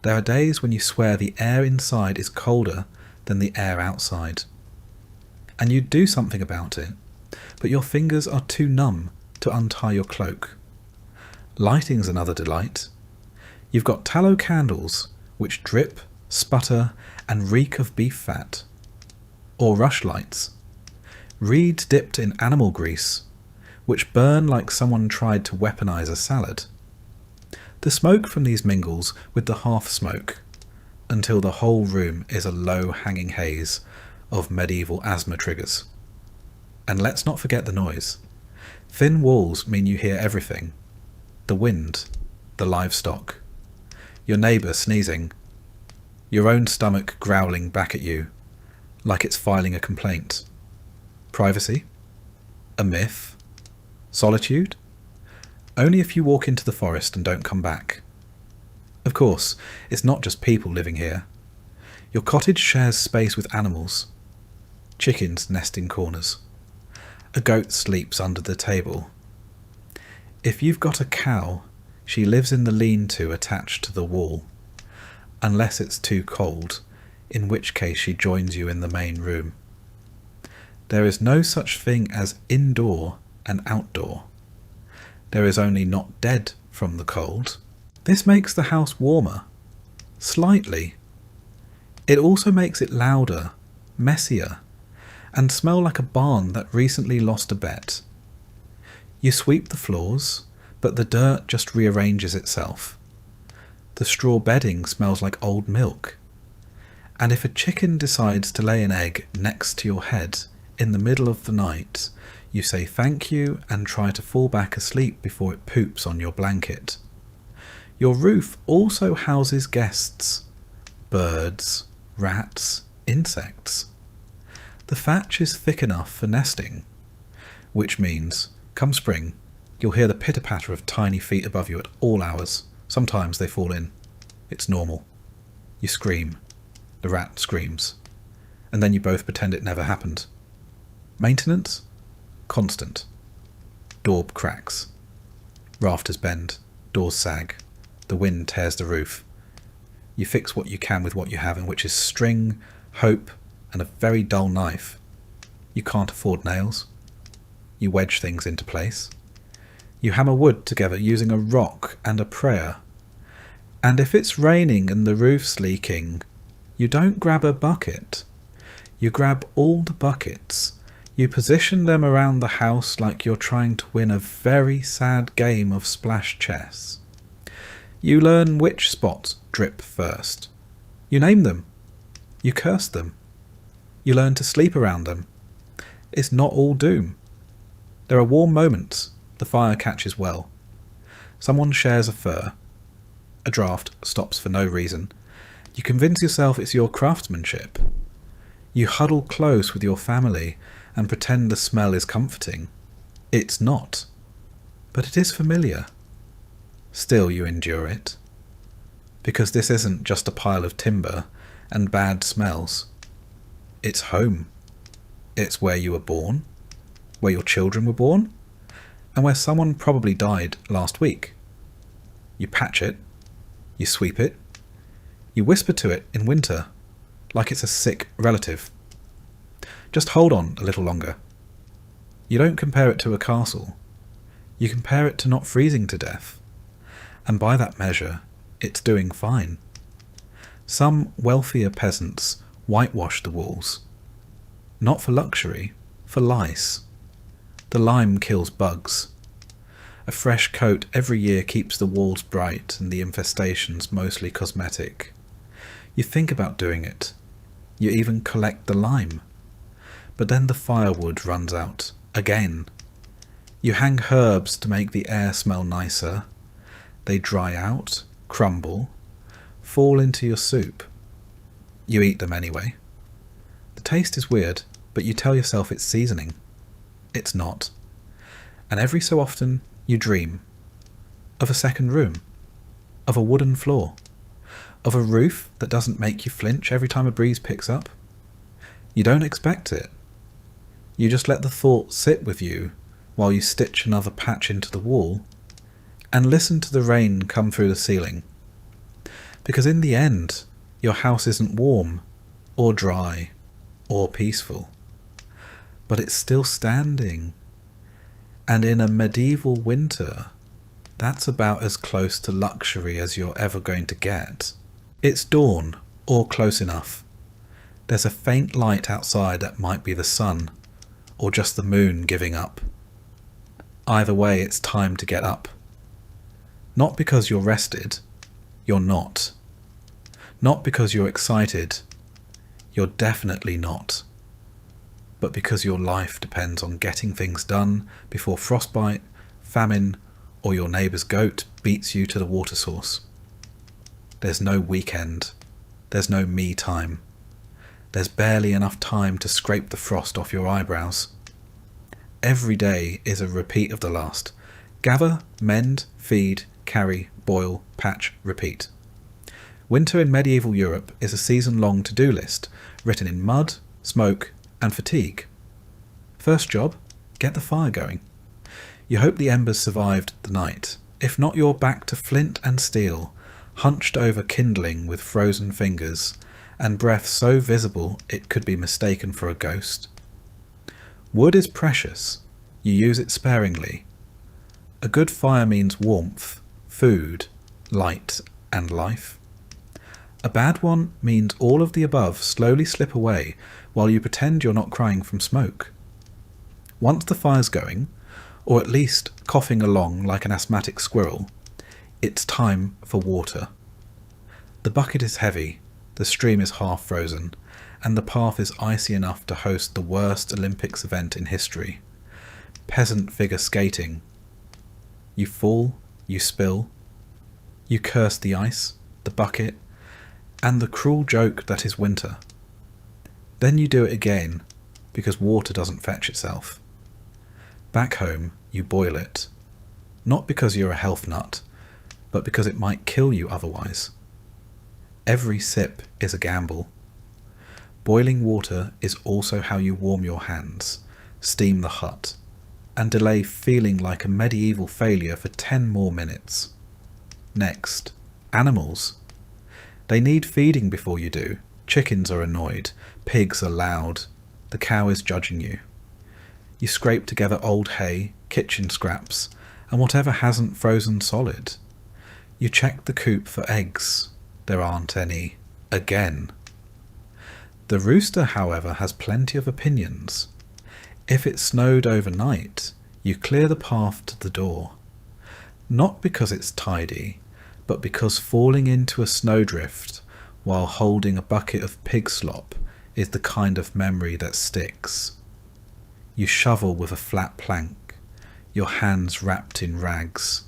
There are days when you swear the air inside is colder than the air outside. And you do something about it, but your fingers are too numb to untie your cloak. Lighting's another delight. You've got tallow candles, which drip, sputter, and reek of beef fat. Or rushlights. Reeds dipped in animal grease, which burn like someone tried to weaponize a salad. The smoke from these mingles with the hearth smoke, until the whole room is a low hanging haze of medieval asthma triggers. And let's not forget the noise. Thin walls mean you hear everything. The wind, the livestock, your neighbour sneezing, your own stomach growling back at you, like it's filing a complaint. Privacy? A myth? Solitude? Only if you walk into the forest and don't come back. Of course, it's not just people living here. Your cottage shares space with animals. Chickens nest in corners. A goat sleeps under the table. If you've got a cow, she lives in the lean-to attached to the wall, unless it's too cold, in which case she joins you in the main room. There is no such thing as indoor and outdoor. There is only not dead from the cold. This makes the house warmer, slightly. It also makes it louder, messier, and smell like a barn that recently lost a bet. You sweep the floors, but the dirt just rearranges itself. The straw bedding smells like old milk. And if a chicken decides to lay an egg next to your head in the middle of the night, you say thank you and try to fall back asleep before it poops on your blanket. Your roof also houses guests, birds, rats, insects. The thatch is thick enough for nesting, which means, come spring, you'll hear the pitter-patter of tiny feet above you at all hours. Sometimes they fall in. It's normal. You scream. The rat screams. And then you both pretend it never happened. Maintenance? Constant. Daub cracks. Rafters bend. Doors sag. The wind tears the roof. You fix what you can with what you have, and which is string, hope, and a very dull knife. You can't afford nails. You wedge things into place. You hammer wood together using a rock and a prayer. And if it's raining and the roof's leaking, you don't grab a bucket. You grab all the buckets. You position them around the house like you're trying to win a very sad game of splash chess. You learn which spots drip first. You name them. You curse them. You learn to sleep around them. It's not all doom. There are warm moments. The fire catches well. Someone shares a fur. A draft stops for no reason. You convince yourself it's your craftsmanship. You huddle close with your family and pretend the smell is comforting. It's not. But it is familiar. Still you endure it. Because this isn't just a pile of timber and bad smells. It's home. It's where you were born, where your children were born, and where someone probably died last week. You patch it. You sweep it. You whisper to it in winter, like it's a sick relative. Just hold on a little longer. You don't compare it to a castle. You compare it to not freezing to death. And by that measure, it's doing fine. Some wealthier peasants whitewash the walls. Not for luxury, for lice. The lime kills bugs. A fresh coat every year keeps the walls bright and the infestations mostly cosmetic. You think about doing it. You even collect the lime. But then the firewood runs out again. You hang herbs to make the air smell nicer. They dry out, crumble, fall into your soup. You eat them anyway. The taste is weird, but you tell yourself it's seasoning. It's not. And every so often you dream of a second room, of a wooden floor, of a roof that doesn't make you flinch every time a breeze picks up. You don't expect it. You just let the thought sit with you while you stitch another patch into the wall and listen to the rain come through the ceiling. Because in the end, your house isn't warm or dry or peaceful, but it's still standing. And in a medieval winter, that's about as close to luxury as you're ever going to get. It's dawn, or close enough. There's a faint light outside that might be the sun, or just the moon giving up. Either way, it's time to get up. Not because you're rested, you're not. Not because you're excited, you're definitely not. But because your life depends on getting things done before frostbite, famine, or your neighbour's goat beats you to the water source. There's no weekend. There's no me time. There's barely enough time to scrape the frost off your eyebrows. Every day is a repeat of the last. Gather, mend, feed, carry, boil, patch, repeat. Winter in medieval Europe is a season-long to-do list, written in mud, smoke, and fatigue. First job, get the fire going. You hope the embers survived the night. If not, you're back to flint and steel, hunched over kindling with frozen fingers, and breath so visible it could be mistaken for a ghost. Wood is precious. You use it sparingly. A good fire means warmth, food, light, and life. A bad one means all of the above slowly slip away while you pretend you're not crying from smoke. Once the fire's going, or at least coughing along like an asthmatic squirrel, it's time for water. The bucket is heavy, the The stream is half frozen, and the path is icy enough to host the worst Olympics event in history. Peasant figure skating. You fall, you spill, you curse the ice, the bucket, and the cruel joke that is winter. Then you do it again, because water doesn't fetch itself. Back home, you boil it. Not because you're a health nut, but because it might kill you otherwise. Every sip is a gamble. Boiling water is also how you warm your hands, steam the hut, and delay feeling like a medieval failure for 10 more minutes. Next, animals. They need feeding before you do. Chickens are annoyed, pigs are loud, the cow is judging you. You scrape together old hay, kitchen scraps, and whatever hasn't frozen solid. You check the coop for eggs. There aren't any. Again. The rooster, however, has plenty of opinions. If it snowed overnight, you clear the path to the door. Not because it's tidy, but because falling into a snowdrift while holding a bucket of pig slop is the kind of memory that sticks. You shovel with a flat plank, your hands wrapped in rags,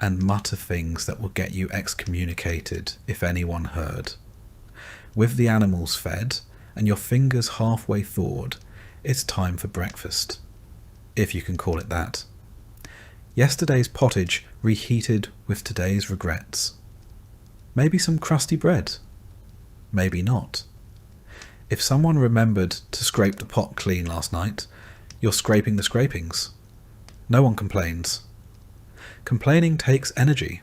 and mutter things that will get you excommunicated if anyone heard. With the animals fed and your fingers halfway thawed, it's time for breakfast, if you can call it that. Yesterday's pottage reheated with today's regrets. Maybe some crusty bread. Maybe not. If someone remembered to scrape the pot clean last night, you're scraping the scrapings. No one complains. Complaining takes energy.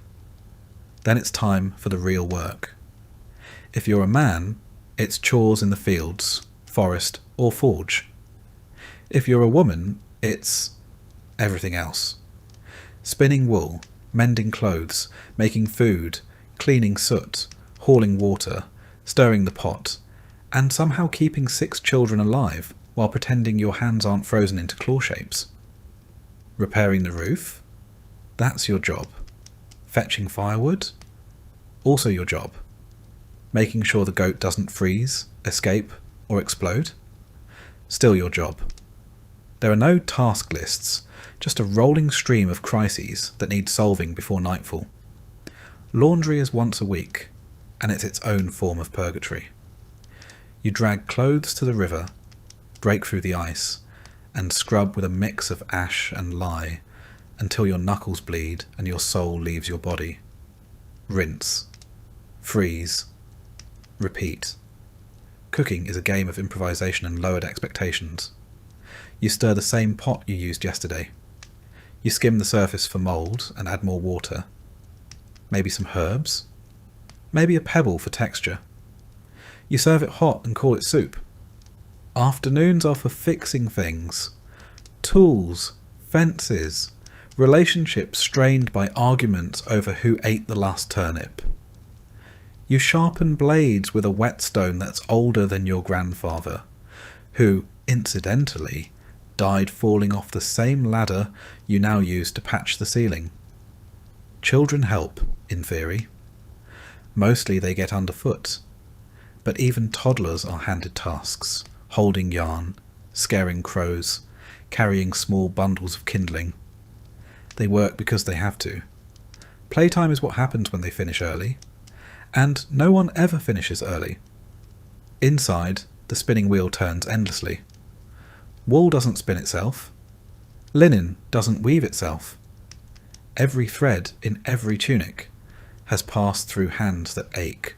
Then it's time for the real work. If you're a man, it's chores in the fields, forest, or forge. If you're a woman, it's everything else. Spinning wool, mending clothes, making food, cleaning soot, hauling water, stirring the pot, and somehow keeping 6 children alive while pretending your hands aren't frozen into claw shapes. Repairing the roof? That's your job. Fetching firewood? Also your job. Making sure the goat doesn't freeze, escape, or explode? Still your job. There are no task lists, just a rolling stream of crises that need solving before nightfall. Laundry is once a week, and it's its own form of purgatory. You drag clothes to the river, break through the ice, and scrub with a mix of ash and lye until your knuckles bleed and your soul leaves your body. Rinse. Freeze. Repeat. Cooking is a game of improvisation and lowered expectations. You stir the same pot you used yesterday. You skim the surface for mould and add more water. Maybe some herbs. Maybe a pebble for texture. You serve it hot and call it soup. Afternoons are for fixing things. Tools, fences, relationships strained by arguments over who ate the last turnip. You sharpen blades with a whetstone that's older than your grandfather, who, incidentally, died falling off the same ladder you now use to patch the ceiling. Children help, in theory. Mostly they get underfoot, but even toddlers are handed tasks, holding yarn, scaring crows, carrying small bundles of kindling. They work because they have to. Playtime is what happens when they finish early, and no one ever finishes early. Inside, the spinning wheel turns endlessly. Wool doesn't spin itself. Linen doesn't weave itself. Every thread in every tunic has passed through hands that ache.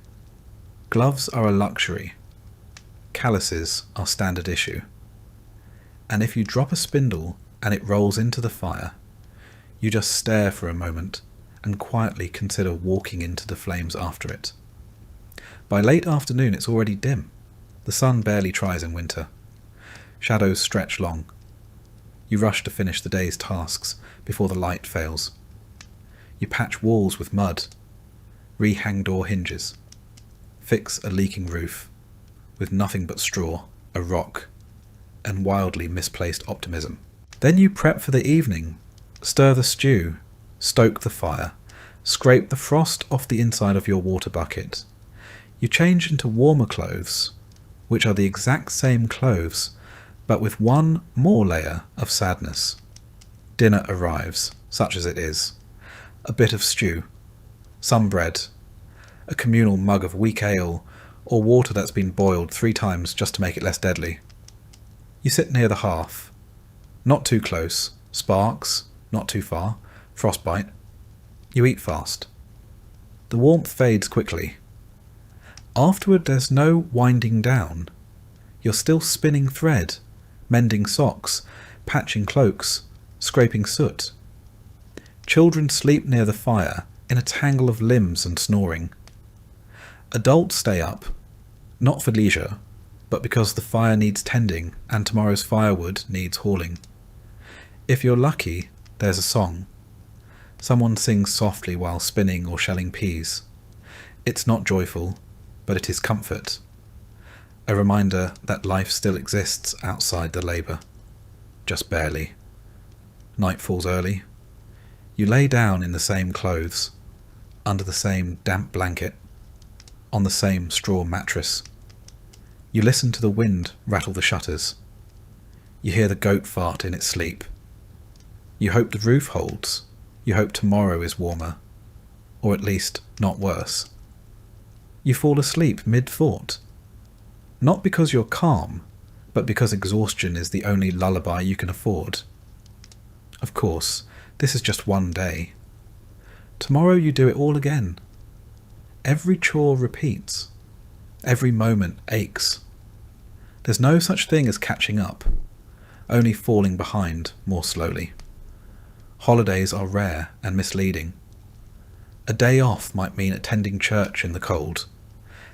Gloves are a luxury. Calluses are standard issue. And if you drop a spindle and it rolls into the fire, you just stare for a moment and quietly consider walking into the flames after it. By late afternoon it's already dim. The sun barely tries in winter. Shadows stretch long. You rush to finish the day's tasks before the light fails. You patch walls with mud, rehang door hinges, fix a leaking roof with nothing but straw, a rock, and wildly misplaced optimism. Then you prep for the evening, stir the stew, stoke the fire, scrape the frost off the inside of your water bucket. You change into warmer clothes, which are the exact same clothes, but with one more layer of sadness. Dinner arrives, such as it is. A bit of stew, some bread, a communal mug of weak ale, or water that's been boiled 3 times just to make it less deadly. You sit near the hearth. Not too close, sparks, not too far, frostbite. You eat fast. The warmth fades quickly. Afterward there's no winding down. You're still spinning thread, mending socks, patching cloaks, scraping soot. Children sleep near the fire in a tangle of limbs and snoring. Adults stay up, not for leisure, but because the fire needs tending and tomorrow's firewood needs hauling. If you're lucky, there's a song. Someone sings softly while spinning or shelling peas. It's not joyful, but it is comfort. A reminder that life still exists outside the labour. Just barely. Night falls early. You lay down in the same clothes, under the same damp blanket, on the same straw mattress. You listen to the wind rattle the shutters. You hear the goat fart in its sleep. You hope the roof holds. You hope tomorrow is warmer, or at least not worse. You fall asleep mid-thought. Not because you're calm, but because exhaustion is the only lullaby you can afford. Of course, this is just one day. Tomorrow you do it all again. Every chore repeats. Every moment aches. There's no such thing as catching up, only falling behind more slowly. Holidays are rare and misleading. A day off might mean attending church in the cold,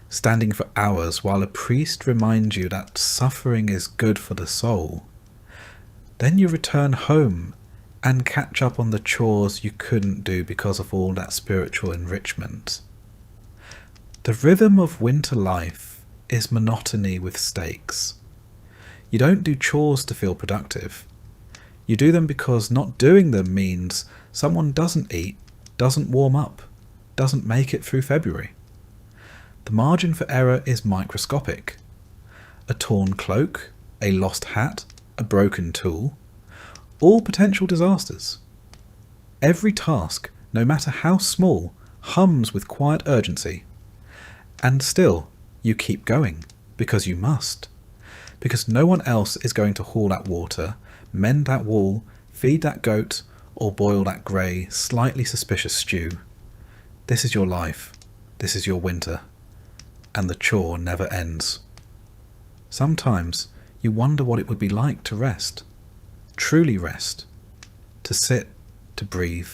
standing for hours while a priest reminds you that suffering is good for the soul. Then you return home and catch up on the chores you couldn't do because of all that spiritual enrichment. The rhythm of winter life is monotony with stakes. You don't do chores to feel productive. You do them because not doing them means someone doesn't eat, doesn't warm up, doesn't make it through February. The margin for error is microscopic. A torn cloak, a lost hat, a broken tool, all potential disasters. Every task, no matter how small, hums with quiet urgency. And still, you keep going, because you must. Because no one else is going to haul that water, mend that wall, feed that goat, or boil that grey, slightly suspicious stew. This is your life. This is your winter. And the chore never ends. Sometimes you wonder what it would be like to rest. Truly rest. To sit, to breathe,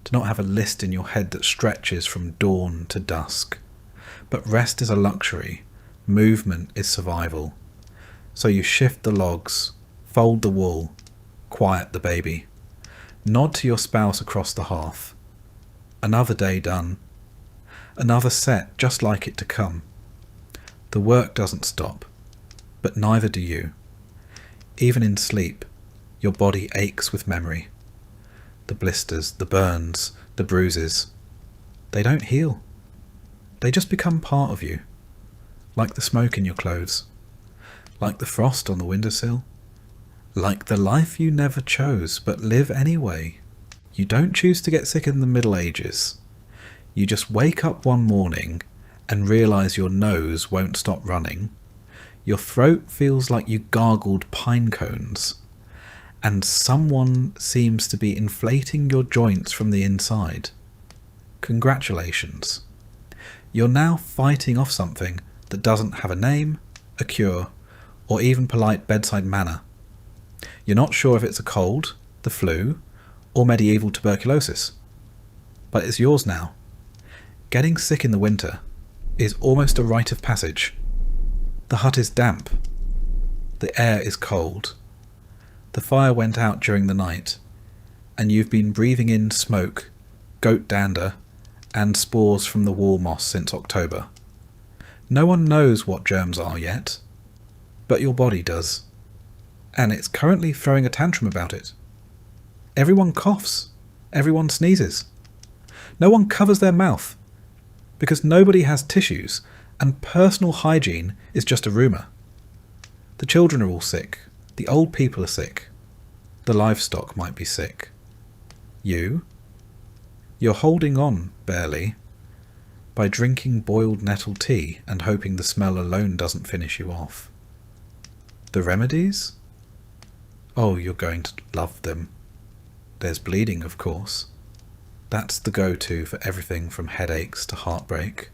to not have a list in your head that stretches from dawn to dusk. But rest is a luxury. Movement is survival. So you shift the logs, fold the wool, quiet the baby. Nod to your spouse across the hearth. Another day done. Another set just like it to come. The work doesn't stop, but neither do you. Even in sleep, your body aches with memory. The blisters, the burns, the bruises. They don't heal. They just become part of you. Like the smoke in your clothes. Like the frost on the windowsill. Like the life you never chose, but live anyway. You don't choose to get sick in the Middle Ages. You just wake up one morning and realise your nose won't stop running. Your throat feels like you gargled pine cones. And someone seems to be inflating your joints from the inside. Congratulations. You're now fighting off something that doesn't have a name, a cure, or even polite bedside manner. You're not sure if it's a cold, the flu, or medieval tuberculosis. But it's yours now. Getting sick in the winter is almost a rite of passage. The hut is damp. The air is cold. The fire went out during the night, and you've been breathing in smoke, goat dander, and spores from the wall moss since October. No one knows what germs are yet, but your body does, and it's currently throwing a tantrum about it. Everyone coughs, everyone sneezes. No one covers their mouth, because nobody has tissues, And personal hygiene is just a rumour. The children are all sick. The old people are sick. The livestock might be sick. You? You're holding on, barely, by drinking boiled nettle tea and hoping the smell alone doesn't finish you off. The remedies? Oh, you're going to love them. There's bleeding, of course. That's the go-to for everything from headaches to heartbreak.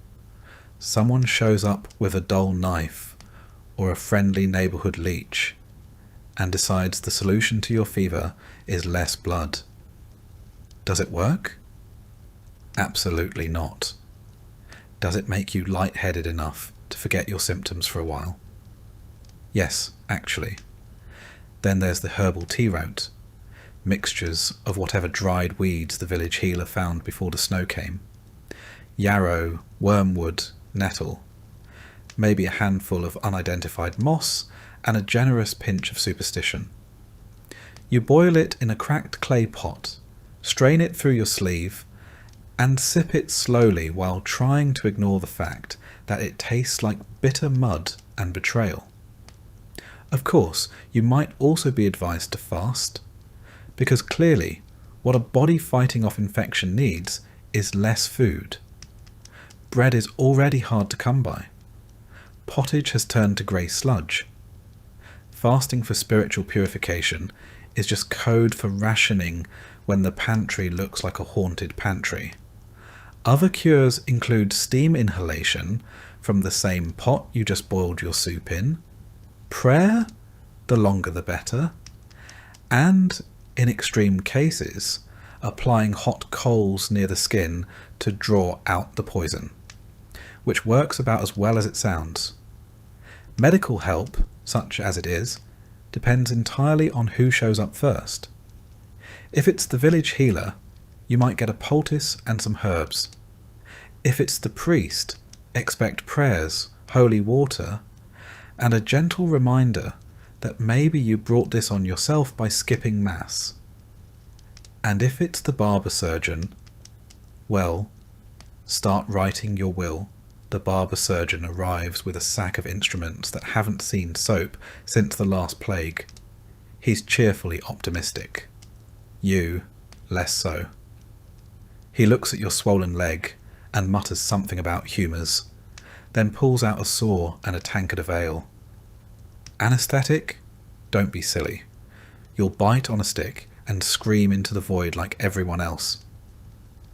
Someone shows up with a dull knife or a friendly neighbourhood leech and decides the solution to your fever is less blood. Does it work? Absolutely not. Does it make you lightheaded enough to forget your symptoms for a while? Yes, actually. Then there's the herbal tea route, mixtures of whatever dried weeds the village healer found before the snow came. Yarrow, wormwood, nettle, maybe a handful of unidentified moss, and a generous pinch of superstition. You boil it in a cracked clay pot, strain it through your sleeve, and sip it slowly while trying to ignore the fact that it tastes like bitter mud and betrayal. Of course, you might also be advised to fast, because clearly what a body fighting off infection needs is less food. Bread is already hard to come by. Pottage has turned to grey sludge. Fasting for spiritual purification is just code for rationing when the pantry looks like a haunted pantry. Other cures include steam inhalation from the same pot you just boiled your soup in, prayer, the longer the better, and, in extreme cases, applying hot coals near the skin to draw out the poison, which works about as well as it sounds. Medical help, such as it is, depends entirely on who shows up first. If it's the village healer, you might get a poultice and some herbs. If it's the priest, expect prayers, holy water, and a gentle reminder that maybe you brought this on yourself by skipping mass. And if it's the barber surgeon, well, start writing your will. The barber surgeon arrives with a sack of instruments that haven't seen soap since the last plague. He's cheerfully optimistic. You, less so. He looks at your swollen leg and mutters something about humours, then pulls out a saw and a tankard of ale. Anaesthetic? Don't be silly. You'll bite on a stick and scream into the void like everyone else.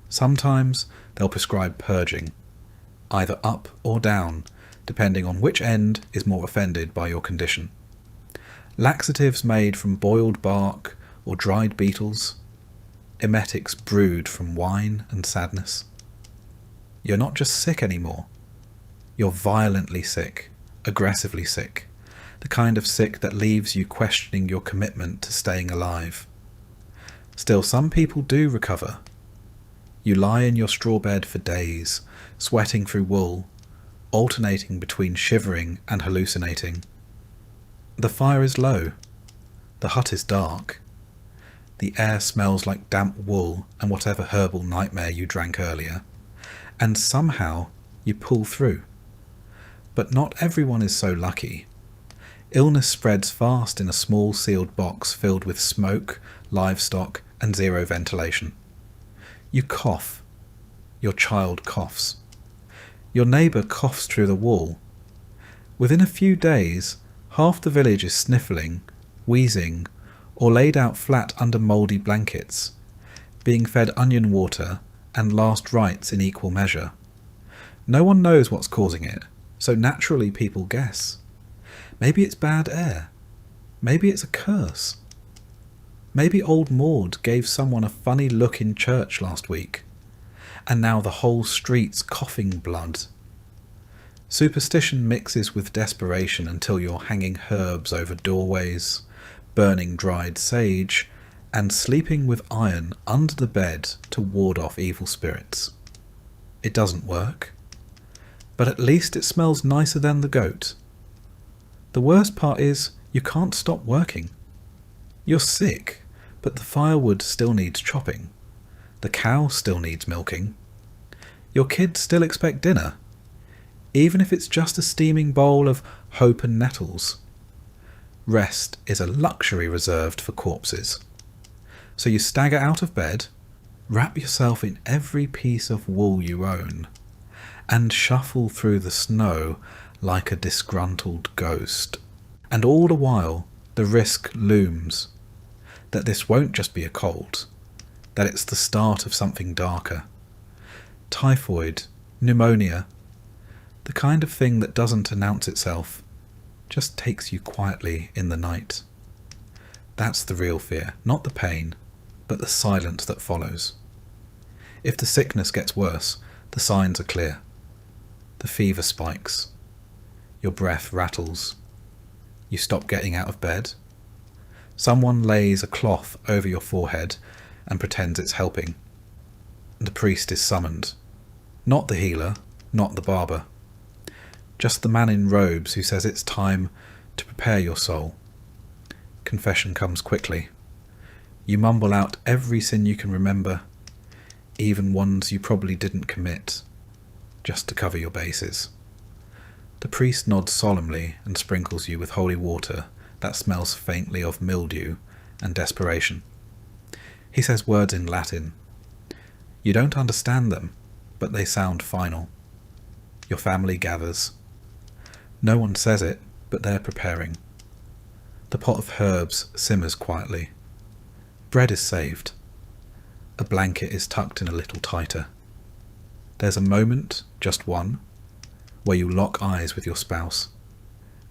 Sometimes they'll prescribe purging, either up or down, depending on which end is more offended by your condition. Laxatives made from boiled bark or dried beetles, emetics brewed from wine and sadness. You're not just sick anymore. You're violently sick, aggressively sick, the kind of sick that leaves you questioning your commitment to staying alive. Still, some people do recover. You lie in your straw bed for days, sweating through wool, alternating between shivering and hallucinating. The fire is low. The hut is dark. The air smells like damp wool and whatever herbal nightmare you drank earlier. And somehow you pull through. But not everyone is so lucky. Illness spreads fast in a small sealed box filled with smoke, livestock, and zero ventilation. You cough. Your child coughs. Your neighbour coughs through the wall. Within a few days, half the village is sniffling, wheezing, or laid out flat under mouldy blankets, being fed onion water and last rites in equal measure. No one knows what's causing it, so naturally people guess. Maybe it's bad air. Maybe it's a curse. Maybe old Maud gave someone a funny look in church last week, and now the whole street's coughing blood. Superstition mixes with desperation until you're hanging herbs over doorways, burning dried sage, and sleeping with iron under the bed to ward off evil spirits. It doesn't work, but at least it smells nicer than the goat. The worst part is you can't stop working. You're sick, but the firewood still needs chopping. The cow still needs milking. Your kids still expect dinner. even if it's just a steaming bowl of hope and nettles. Rest is a luxury reserved for corpses. So you stagger out of bed, wrap yourself in every piece of wool you own, and shuffle through the snow like a disgruntled ghost. And all the while, the risk looms that this won't just be a cold, that it's the start of something darker. Typhoid, pneumonia, the kind of thing that doesn't announce itself, just takes you quietly in the night. That's the real fear, not the pain, but the silence that follows. If the sickness gets worse, the signs are clear. The fever spikes. Your breath rattles. You stop getting out of bed. Someone lays a cloth over your forehead and pretends it's helping. The priest is summoned. Not the healer, not the barber. Just the man in robes who says it's time to prepare your soul. Confession comes quickly. You mumble out every sin you can remember, even ones you probably didn't commit, just to cover your bases. The priest nods solemnly and sprinkles you with holy water that smells faintly of mildew and desperation. He says words in Latin. You don't understand them, but they sound final. Your family gathers. No one says it, but they're preparing. The pot of herbs simmers quietly. Bread is saved. A blanket is tucked in a little tighter. There's a moment, just one, where you lock eyes with your spouse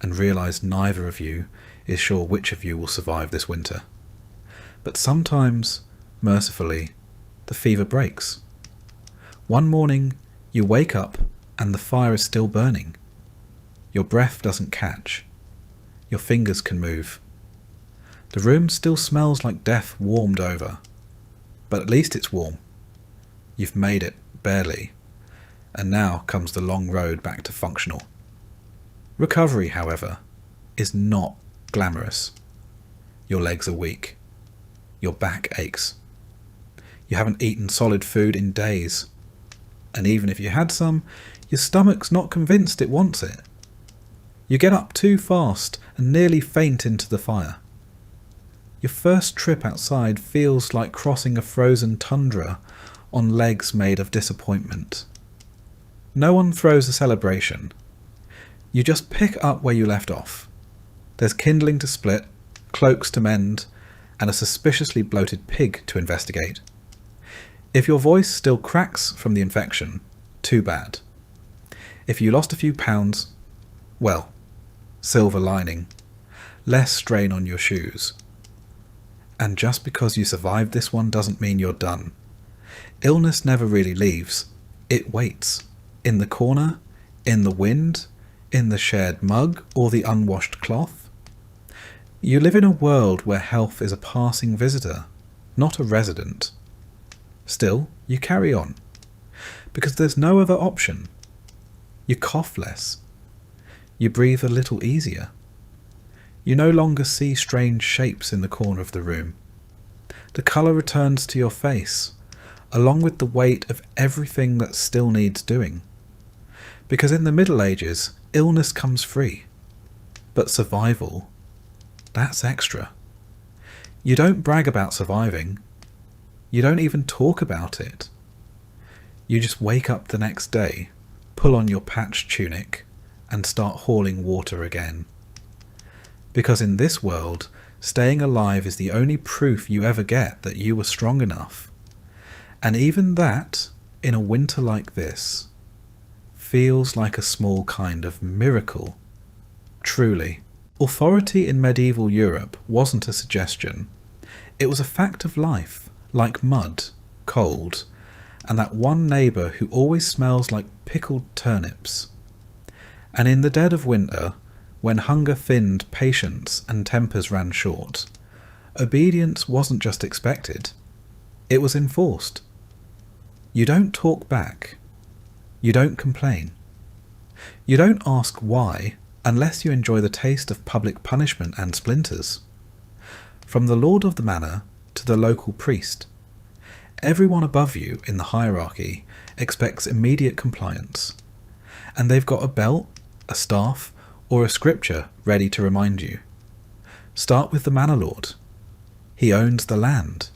and realise neither of you is sure which of you will survive this winter. But sometimes, mercifully, the fever breaks. One morning, you wake up and the fire is still burning. Your breath doesn't catch. Your fingers can move. The room still smells like death warmed over, but at least it's warm. You've made it, barely, and now comes the long road back to functional. Recovery, however, is not glamorous. Your legs are weak. Your back aches. You haven't eaten solid food in days, and even if you had some, your stomach's not convinced it wants it. You get up too fast and nearly faint into the fire. Your first trip outside feels like crossing a frozen tundra on legs made of disappointment. No one throws a celebration. You just pick up where you left off. There's kindling to split, cloaks to mend, and a suspiciously bloated pig to investigate. If your voice still cracks from the infection, too bad. If you lost a few pounds, well, silver lining, less strain on your shoes. And just because you survived this one doesn't mean you're done. Illness never really leaves. It waits. In the corner, in the wind, in the shared mug or the unwashed cloth. You live in a world where health is a passing visitor, not a resident. Still, you carry on, because there's no other option. You cough less. You breathe a little easier. You no longer see strange shapes in the corner of the room. The colour returns to your face, along with the weight of everything that still needs doing. Because in the Middle Ages, illness comes free. But survival, that's extra. You don't brag about surviving. You don't even talk about it. You just wake up the next day, pull on your patched tunic, and start hauling water again. Because in this world, staying alive is the only proof you ever get that you were strong enough. And even that, in a winter like this, feels like a small kind of miracle. Truly, authority in medieval Europe wasn't a suggestion. It was a fact of life, like mud, cold, and that one neighbour who always smells like pickled turnips. And in the dead of winter, when hunger thinned patience and tempers ran short, obedience wasn't just expected, it was enforced. You don't talk back. You don't complain. You don't ask why unless you enjoy the taste of public punishment and splinters. From the lord of the manor to the local priest, everyone above you in the hierarchy expects immediate compliance. And they've got a belt, a staff, or a scripture ready to remind you. Start with the manor lord. He owns the land.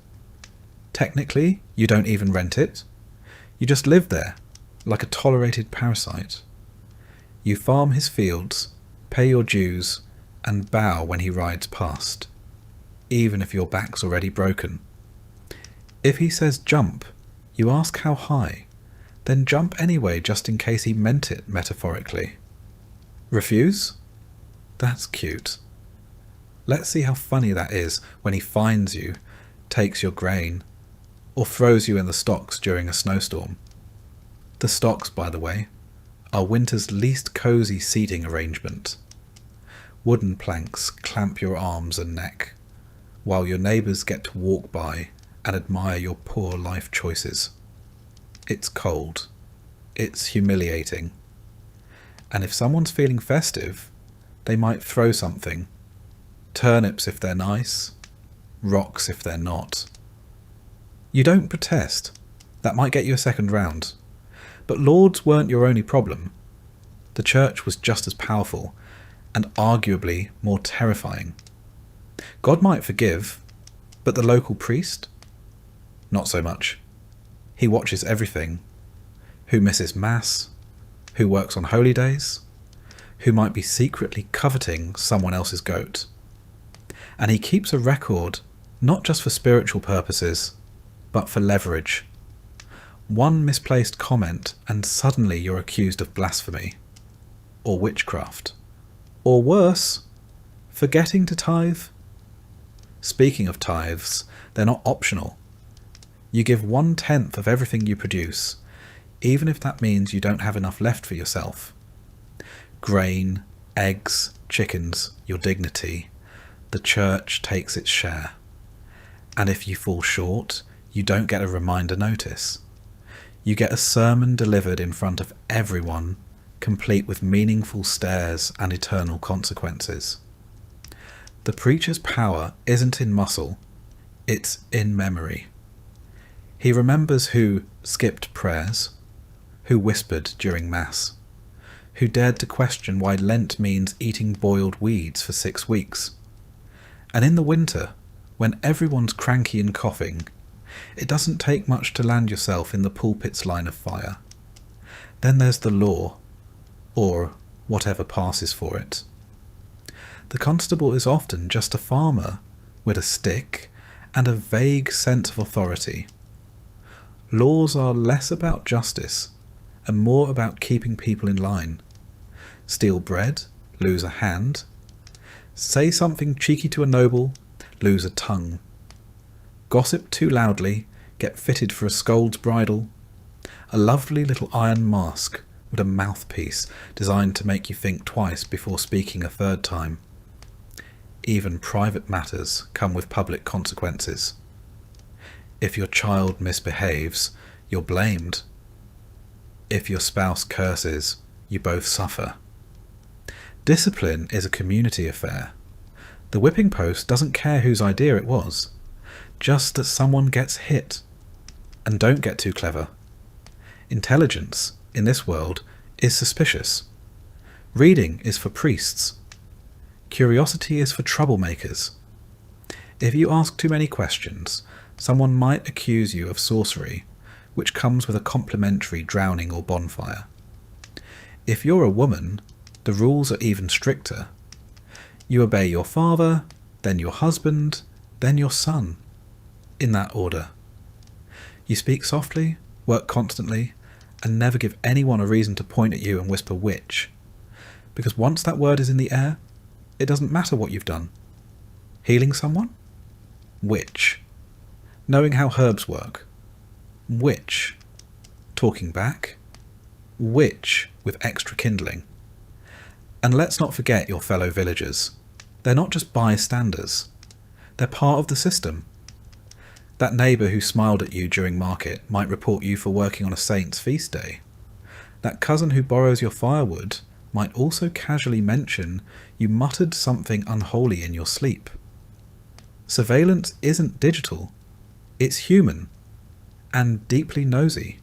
Technically, you don't even rent it. You just live there, like a tolerated parasite. You farm his fields, pay your dues, and bow when he rides past, even if your back's already broken. If he says jump, you ask how high, then jump anyway just in case he meant it metaphorically. Refuse? That's cute. Let's see how funny that is when he finds you, takes your grain, or throws you in the stocks during a snowstorm. The stocks, by the way, are winter's least cosy seating arrangement. Wooden planks clamp your arms and neck, while your neighbours get to walk by and admire your poor life choices. It's cold. It's humiliating. And if someone's feeling festive, they might throw something. Turnips if they're nice, rocks if they're not. You don't protest. That might get you a second round. But lords weren't your only problem. The church was just as powerful, and arguably more terrifying. God might forgive, but the local priest? Not so much. He watches everything. Who misses Mass? Who works on holy days? Who might be secretly coveting someone else's goat? And he keeps a record, not just for spiritual purposes, but for leverage. One misplaced comment and suddenly you're accused of blasphemy, or witchcraft, or worse, forgetting to tithe. Speaking of tithes, they're not optional. You give 1/10 of everything you produce, even if that means you don't have enough left for yourself. Grain, eggs, chickens, your dignity. The church takes its share. And if you fall short, you don't get a reminder notice. You get a sermon delivered in front of everyone, complete with meaningful stares and eternal consequences. The preacher's power isn't in muscle, it's in memory. He remembers who skipped prayers, who whispered during Mass, who dared to question why Lent means eating boiled weeds for 6 weeks. And in the winter, when everyone's cranky and coughing, it doesn't take much to land yourself in the pulpit's line of fire. Then there's the law, or whatever passes for it. The constable is often just a farmer with a stick and a vague sense of authority. Laws are less about justice and more about keeping people in line. Steal bread, lose a hand. Say something cheeky to a noble, lose a tongue. Gossip too loudly, get fitted for a scold's bridle. A lovely little iron mask with a mouthpiece designed to make you think twice before speaking a third time. Even private matters come with public consequences. If your child misbehaves, you're blamed. If your spouse curses, you both suffer. Discipline is a community affair. The whipping post doesn't care whose idea it was, just that someone gets hit. And don't get too clever. Intelligence, in this world, is suspicious. Reading is for priests. Curiosity is for troublemakers. If you ask too many questions, someone might accuse you of sorcery, which comes with a complimentary drowning or bonfire. If you're a woman, the rules are even stricter. You obey your father, then your husband, then your son, in that order. You speak softly, work constantly, and never give anyone a reason to point at you and whisper witch, because once that word is in the air, it doesn't matter what you've done. Healing someone? Witch. Knowing how herbs work? Witch. Talking back? Witch with extra kindling. And let's not forget your fellow villagers. They're not just bystanders. They're part of the system. That neighbour who smiled at you during market might report you for working on a saint's feast day. That cousin who borrows your firewood might also casually mention you muttered something unholy in your sleep. Surveillance isn't digital. It's human. And deeply nosy.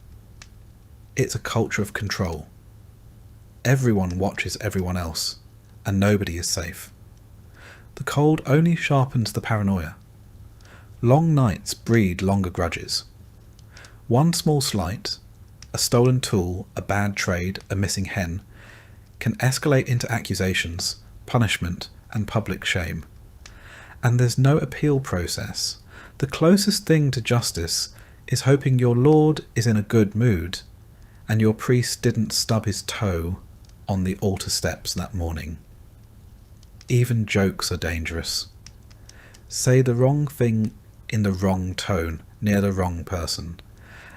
It's a culture of control. Everyone watches everyone else, and nobody is safe. The cold only sharpens the paranoia. Long nights breed longer grudges. One small slight, a stolen tool, a bad trade, a missing hen, can escalate into accusations, punishment, and public shame. And there's no appeal process. The closest thing to justice is hoping your Lord is in a good mood, and your priest didn't stub his toe on the altar steps that morning. Even jokes are dangerous. Say the wrong thing in the wrong tone near the wrong person,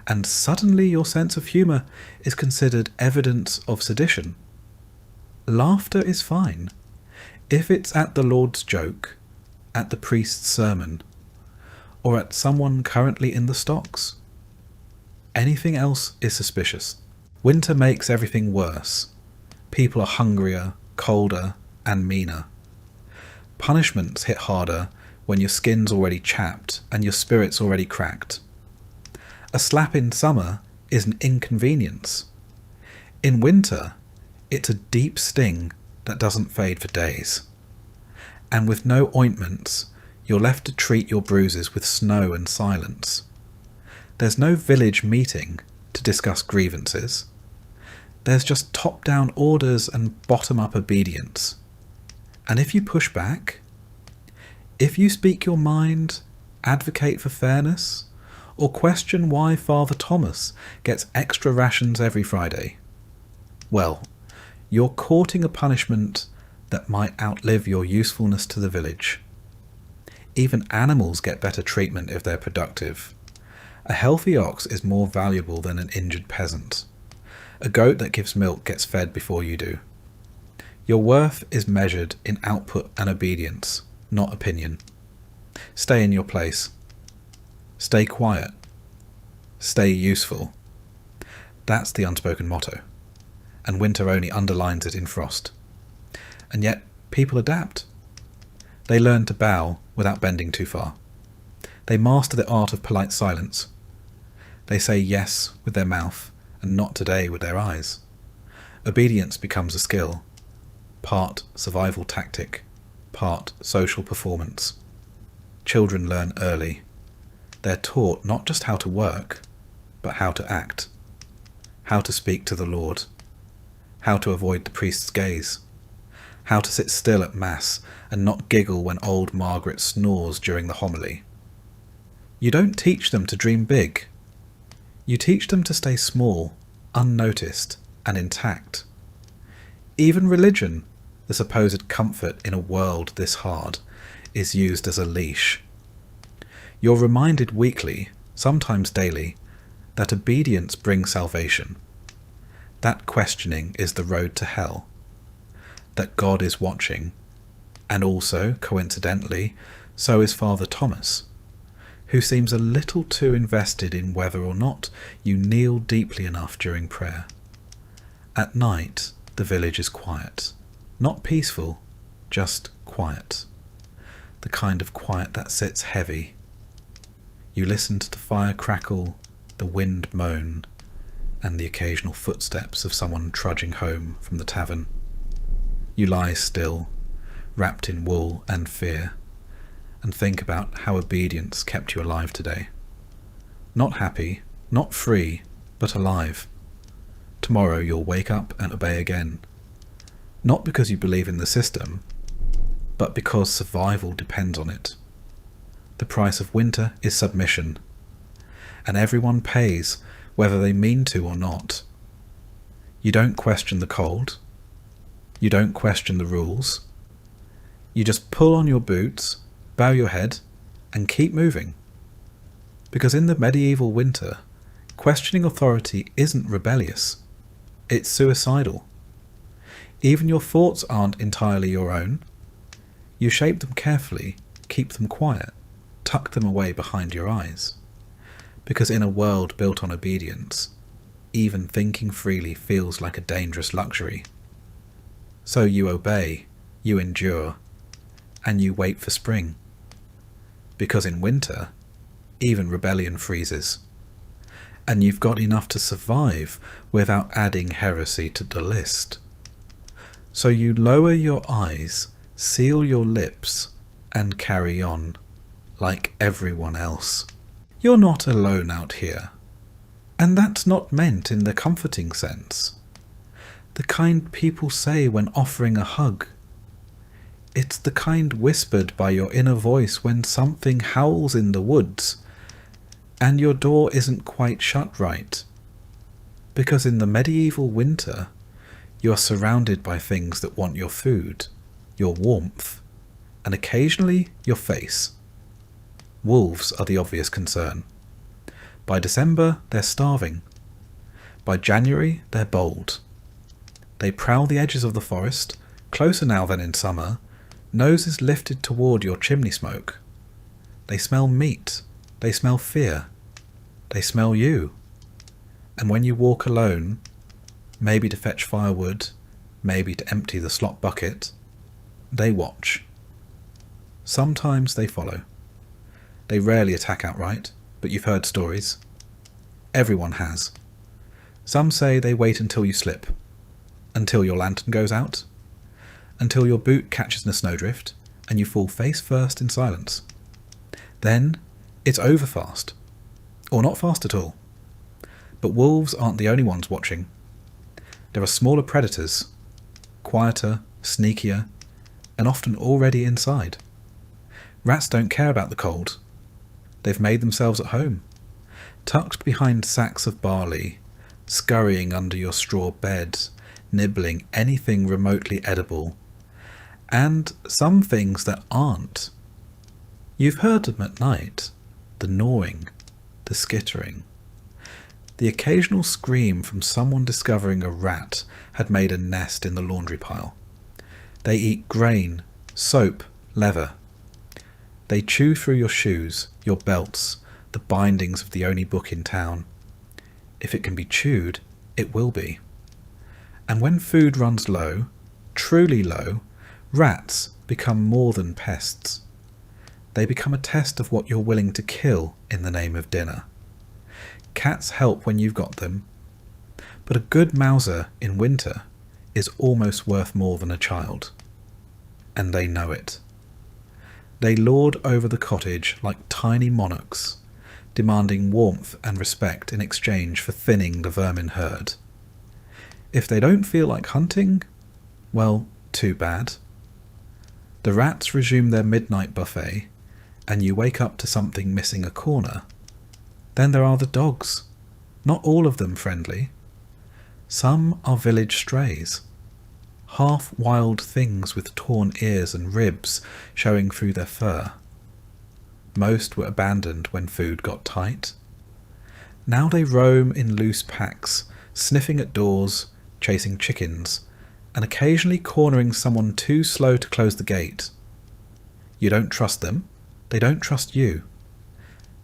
and suddenly your sense of humour is considered evidence of sedition. Laughter is fine, if it's at the Lord's joke, at the priest's sermon, or at someone currently in the stocks. Anything else is suspicious. Winter makes everything worse. People are hungrier, colder, and meaner. Punishments hit harder when your skin's already chapped and your spirit's already cracked. A slap in summer is an inconvenience. In winter, it's a deep sting that doesn't fade for days. And with no ointments, you're left to treat your bruises with snow and silence. There's no village meeting to discuss grievances. There's just top-down orders and bottom-up obedience. And if you push back, if you speak your mind, advocate for fairness, or question why Father Thomas gets extra rations every Friday, well, you're courting a punishment that might outlive your usefulness to the village. Even animals get better treatment if they're productive. A healthy ox is more valuable than an injured peasant. A goat that gives milk gets fed before you do. Your worth is measured in output and obedience, not opinion. Stay in your place. Stay quiet. Stay useful. That's the unspoken motto, and winter only underlines it in frost. And yet, people adapt. They learn to bow without bending too far. They master the art of polite silence. They say yes with their mouth and not today with their eyes. Obedience becomes a skill, part survival tactic, part social performance. Children learn early. They're taught not just how to work, but how to act, how to speak to the Lord, how to avoid the priest's gaze, how to sit still at Mass and not giggle when old Margaret snores during the homily. You don't teach them to dream big. You teach them to stay small, unnoticed, and intact. Even religion, the supposed comfort in a world this hard, is used as a leash. You're reminded weekly, sometimes daily, that obedience brings salvation. That questioning is the road to hell. That God is watching, and also, coincidentally, so is Father Thomas, who seems a little too invested in whether or not you kneel deeply enough during prayer. At night, the village is quiet. Not peaceful, just quiet. The kind of quiet that sits heavy. You listen to the fire crackle, the wind moan, and the occasional footsteps of someone trudging home from the tavern. You lie still, wrapped in wool and fear, and think about how obedience kept you alive today. Not happy, not free, but alive. Tomorrow you'll wake up and obey again. Not because you believe in the system, but because survival depends on it. The price of winter is submission, and everyone pays whether they mean to or not. You don't question the cold. You don't question the rules. You just pull on your boots, bow your head, and keep moving. Because in the medieval winter, questioning authority isn't rebellious. It's suicidal. Even your thoughts aren't entirely your own. You shape them carefully, keep them quiet, tuck them away behind your eyes. Because in a world built on obedience, even thinking freely feels like a dangerous luxury. So you obey, you endure, and you wait for spring. Because in winter, even rebellion freezes. And you've got enough to survive without adding heresy to the list. So you lower your eyes, seal your lips, and carry on, like everyone else. You're not alone out here. And that's not meant in the comforting sense. The kind people say when offering a hug. It's the kind whispered by your inner voice when something howls in the woods, and your door isn't quite shut right. Because in the medieval winter, you are surrounded by things that want your food, your warmth, and occasionally your face. Wolves are the obvious concern. By December, they're starving. By January, they're bold. They prowl the edges of the forest, closer now than in summer, noses lifted toward your chimney smoke. They smell meat. They smell fear. They smell you. And when you walk alone, maybe to fetch firewood, maybe to empty the slop bucket, they watch. Sometimes they follow. They rarely attack outright, but you've heard stories. Everyone has. Some say they wait until you slip, until your lantern goes out, until your boot catches in a snowdrift and you fall face first in silence. Then it's over fast, or not fast at all. But wolves aren't the only ones watching. There are smaller predators, quieter, sneakier, and often already inside. Rats don't care about the cold. They've made themselves at home, tucked behind sacks of barley, scurrying under your straw beds, nibbling anything remotely edible, and some things that aren't. You've heard them at night, the gnawing, the skittering. The occasional scream from someone discovering a rat had made a nest in the laundry pile. They eat grain, soap, leather. They chew through your shoes, your belts, the bindings of the only book in town. If it can be chewed, it will be. And when food runs low, truly low, rats become more than pests. They become a test of what you're willing to kill in the name of dinner. Cats help when you've got them, but a good mouser in winter is almost worth more than a child. And they know it. They lord over the cottage like tiny monarchs, demanding warmth and respect in exchange for thinning the vermin herd. If they don't feel like hunting, well, too bad. The rats resume their midnight buffet, and you wake up to something missing a corner. Then there are the dogs, not all of them friendly. Some are village strays, half-wild things with torn ears and ribs showing through their fur. Most were abandoned when food got tight. Now they roam in loose packs, sniffing at doors, chasing chickens, and occasionally cornering someone too slow to close the gate. You don't trust them, they don't trust you.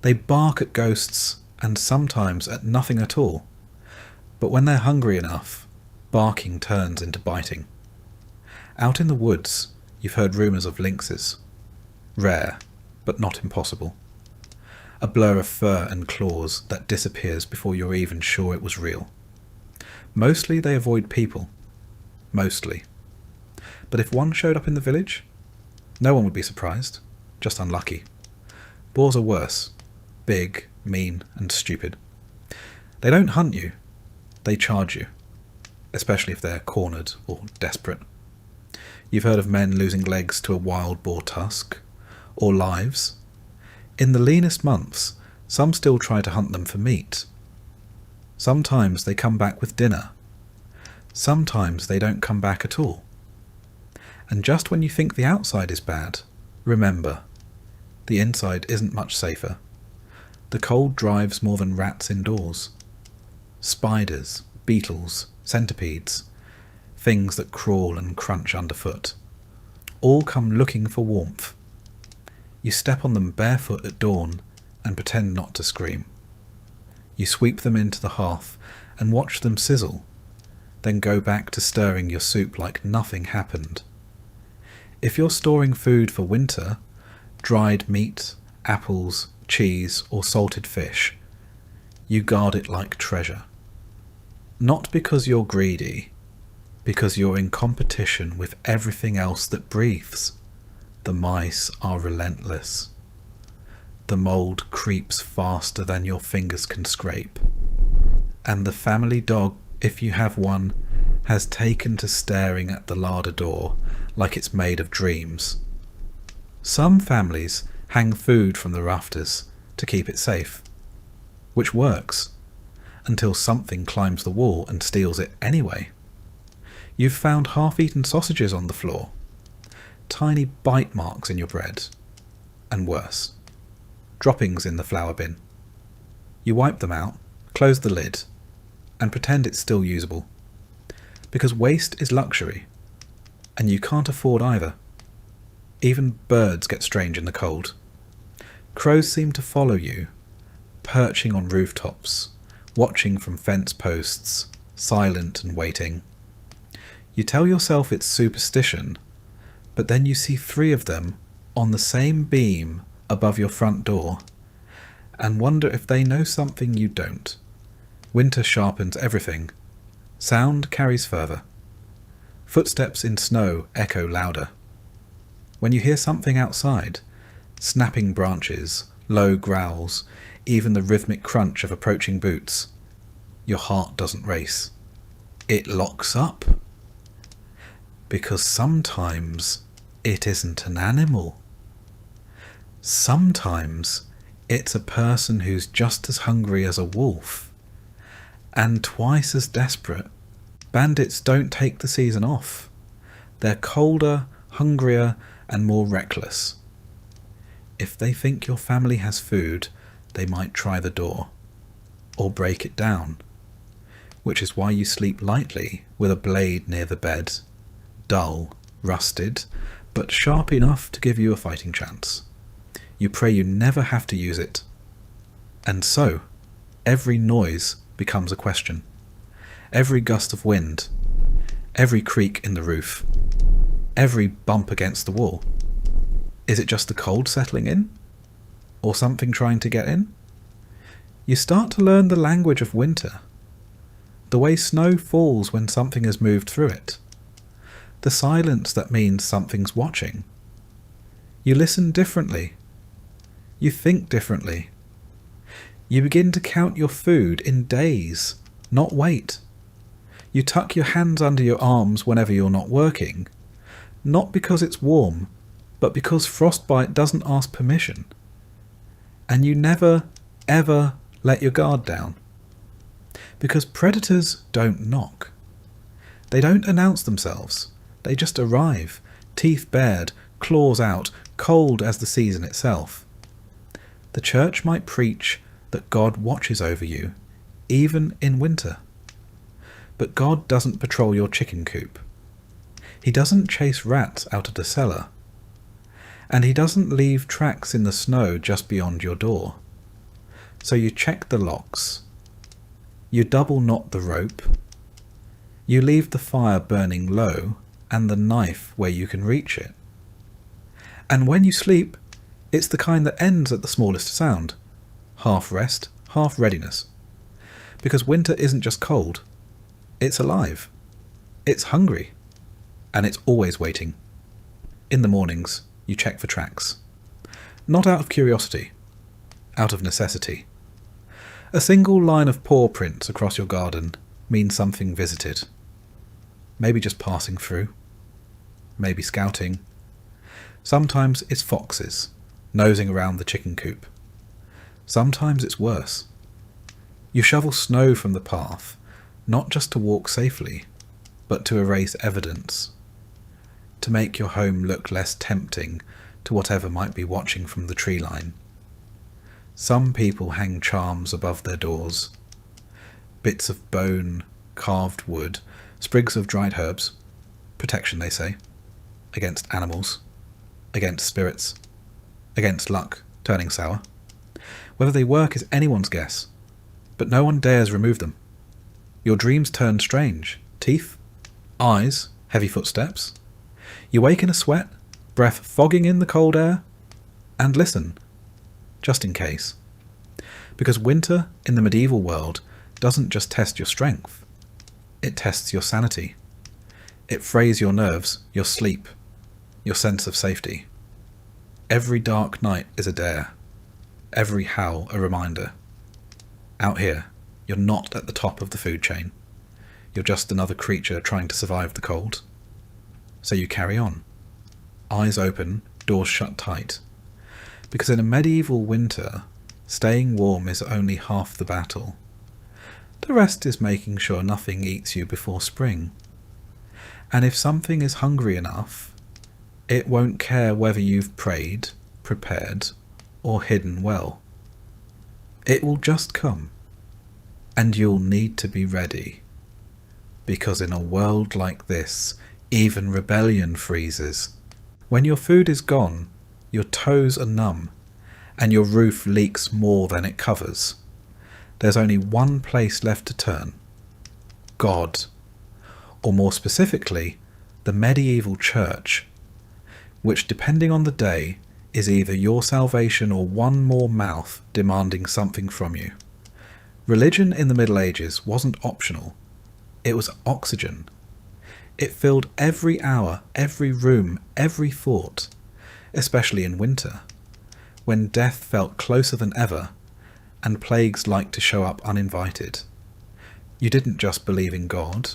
They bark at ghosts and sometimes at nothing at all. But when they're hungry enough, barking turns into biting. Out in the woods, you've heard rumours of lynxes. Rare, but not impossible. A blur of fur and claws that disappears before you're even sure it was real. Mostly they avoid people. Mostly. But if one showed up in the village, no one would be surprised. Just unlucky. Boars are worse. Big, mean, and stupid. They don't hunt you. They charge you. Especially if they're cornered or desperate. You've heard of men losing legs to a wild boar tusk. Or lives. In the leanest months, some still try to hunt them for meat. Sometimes they come back with dinner. Sometimes they don't come back at all. And just when you think the outside is bad, remember, the inside isn't much safer. The cold drives more than rats indoors. Spiders, beetles, centipedes, things that crawl and crunch underfoot, all come looking for warmth. You step on them barefoot at dawn and pretend not to scream. You sweep them into the hearth and watch them sizzle, then go back to stirring your soup like nothing happened. If you're storing food for winter, dried meat, apples, cheese, or salted fish, you guard it like treasure. Not because you're greedy, because you're in competition with everything else that breathes. The mice are relentless. The mould creeps faster than your fingers can scrape. And the family dog, if you have one, has taken to staring at the larder door like it's made of dreams. Some families hang food from the rafters to keep it safe, which works, until something climbs the wall and steals it anyway. You've found half-eaten sausages on the floor, tiny bite marks in your bread, and worse, droppings in the flour bin. You wipe them out, close the lid, and pretend it's still usable. Because waste is luxury, and you can't afford either. Even birds get strange in the cold. Crows seem to follow you, perching on rooftops, watching from fence posts, silent and waiting. You tell yourself it's superstition, but then you see 3 of them on the same beam above your front door, and wonder if they know something you don't. Winter sharpens everything. Sound carries further. Footsteps in snow echo louder. When you hear something outside, snapping branches, low growls, even the rhythmic crunch of approaching boots, your heart doesn't race. It locks up. Because sometimes it isn't an animal. Sometimes it's a person who's just as hungry as a wolf, and twice as desperate. Bandits don't take the season off. They're colder, hungrier, and more reckless. If they think your family has food, they might try the door, or break it down, which is why you sleep lightly with a blade near the bed, dull, rusted, but sharp enough to give you a fighting chance. You pray you never have to use it. And so, every noise becomes a question. Every gust of wind, every creak in the roof, every bump against the wall. Is it just the cold settling in? Or something trying to get in? You start to learn the language of winter. The way snow falls when something has moved through it. The silence that means something's watching. You listen differently. You think differently. You begin to count your food in days, not weight. You tuck your hands under your arms whenever you're not working, not because it's warm, but because frostbite doesn't ask permission. And you never, ever let your guard down. Because predators don't knock. They don't announce themselves. They just arrive, teeth bared, claws out, cold as the season itself. The church might preach that God watches over you, even in winter. But God doesn't patrol your chicken coop. He doesn't chase rats out of the cellar. And he doesn't leave tracks in the snow just beyond your door. So you check the locks. You double knot the rope. You leave the fire burning low and the knife where you can reach it. And when you sleep, it's the kind that ends at the smallest sound. Half rest, half readiness. Because winter isn't just cold. It's alive. It's hungry. And it's always waiting. In the mornings, you check for tracks. Not out of curiosity. Out of necessity. A single line of paw prints across your garden means something visited. Maybe just passing through. Maybe scouting. Sometimes it's foxes, nosing around the chicken coop. Sometimes it's worse. You shovel snow from the path, not just to walk safely, but to erase evidence, to make your home look less tempting to whatever might be watching from the tree line. Some people hang charms above their doors. Bits of bone, carved wood, sprigs of dried herbs. Protection, they say. Against animals. Against spirits. Against luck turning sour. Whether they work is anyone's guess, but no one dares remove them. Your dreams turn strange. Teeth, eyes, heavy footsteps. You wake in a sweat, breath fogging in the cold air, and listen, just in case. Because winter in the medieval world doesn't just test your strength, it tests your sanity. It frays your nerves, your sleep, your sense of safety. Every dark night is a dare. Every howl a reminder. Out here, you're not at the top of the food chain. You're just another creature trying to survive the cold. So you carry on. Eyes open, doors shut tight. Because in a medieval winter, staying warm is only half the battle. The rest is making sure nothing eats you before spring. And if something is hungry enough, it won't care whether you've prayed, prepared, or hidden well. It will just come, and you'll need to be ready. Because in a world like this, even rebellion freezes. When your food is gone, your toes are numb, and your roof leaks more than it covers. There's only one place left to turn. God. Or more specifically, the medieval church, which depending on the day is either your salvation or one more mouth demanding something from you. Religion in the Middle Ages wasn't optional. It was oxygen. It filled every hour, every room, every thought, especially in winter, when death felt closer than ever and plagues liked to show up uninvited. You didn't just believe in God.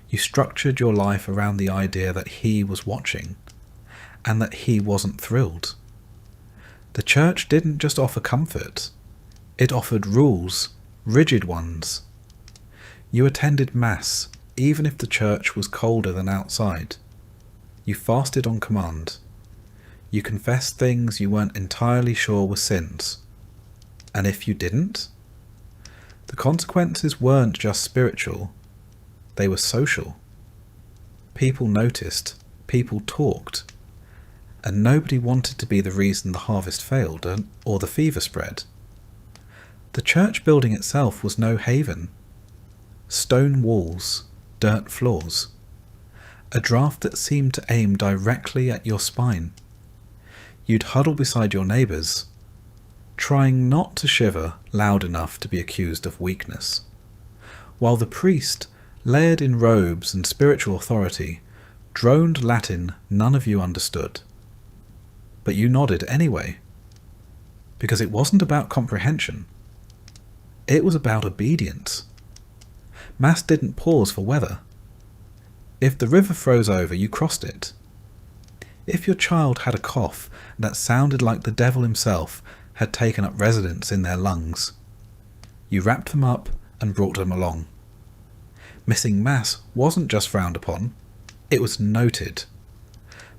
You structured your life around the idea that He was watching and that He wasn't thrilled. The church didn't just offer comfort. It offered rules, rigid ones. You attended Mass, even if the church was colder than outside. You fasted on command. You confessed things you weren't entirely sure were sins. And if you didn't, the consequences weren't just spiritual, they were social. People noticed, people talked, and nobody wanted to be the reason the harvest failed or the fever spread. The church building itself was no haven. Stone walls, dirt floors, a draft that seemed to aim directly at your spine. You'd huddle beside your neighbours, trying not to shiver loud enough to be accused of weakness, while the priest, layered in robes and spiritual authority, droned Latin none of you understood. But you nodded anyway, because it wasn't about comprehension. It was about obedience. Mass didn't pause for weather. If the river froze over, you crossed it. If your child had a cough that sounded like the devil himself had taken up residence in their lungs, you wrapped them up and brought them along. Missing Mass wasn't just frowned upon, it was noted.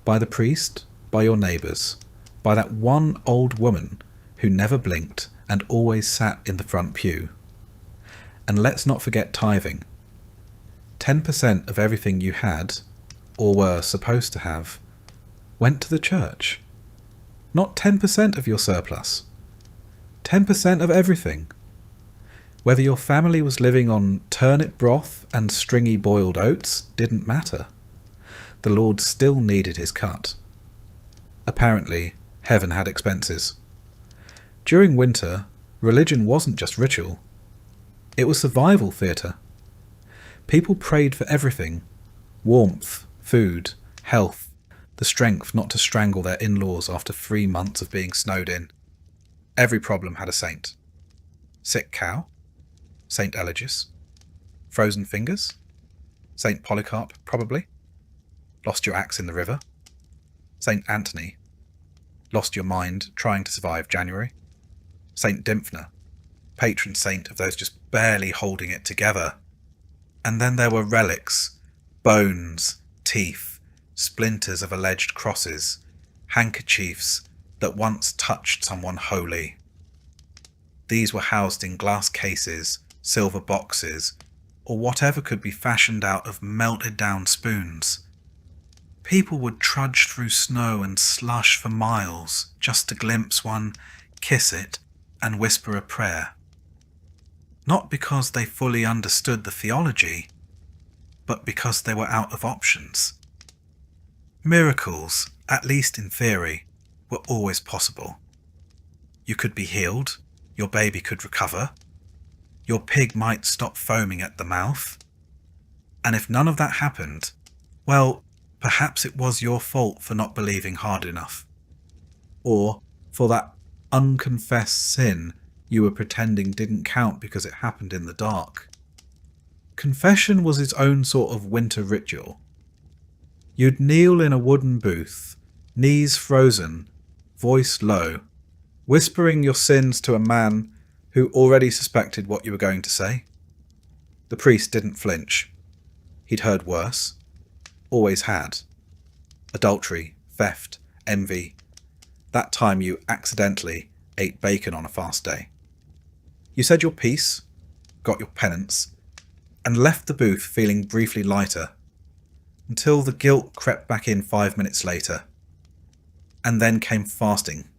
By the priest, by your neighbours, by that one old woman who never blinked and always sat in the front pew. And let's not forget tithing. 10% of everything you had, or were supposed to have, went to the church. Not 10% of your surplus. 10% of everything. Whether your family was living on turnip broth and stringy boiled oats didn't matter. The Lord still needed his cut. Apparently, heaven had expenses. During winter, religion wasn't just ritual. It was survival theatre. People prayed for everything: warmth, food, health, the strength not to strangle their in-laws after 3 months of being snowed in. Every problem had a saint. Sick cow? Saint Eligius. Frozen fingers? Saint Polycarp, probably. Lost your axe in the river? Saint Anthony. Lost your mind trying to survive January? Saint Dymphna, patron saint of those just barely holding it together. And then there were relics, bones, teeth, splinters of alleged crosses, handkerchiefs that once touched someone holy. These were housed in glass cases, silver boxes, or whatever could be fashioned out of melted down spoons. People would trudge through snow and slush for miles just to glimpse one, kiss it, and whisper a prayer. Not because they fully understood the theology, but because they were out of options. Miracles, at least in theory, were always possible. You could be healed, your baby could recover, your pig might stop foaming at the mouth, and if none of that happened, Well, perhaps it was your fault for not believing hard enough. Or for that unconfessed sin you were pretending didn't count because it happened in the dark. Confession was its own sort of winter ritual. You'd kneel in a wooden booth, knees frozen, voice low, whispering your sins to a man who already suspected what you were going to say. The priest didn't flinch. He'd heard worse. Always had. Adultery, theft, envy. That time you accidentally ate bacon on a fast day. You said your piece, got your penance, and left the booth feeling briefly lighter, until the guilt crept back in 5 minutes later. And then came fasting.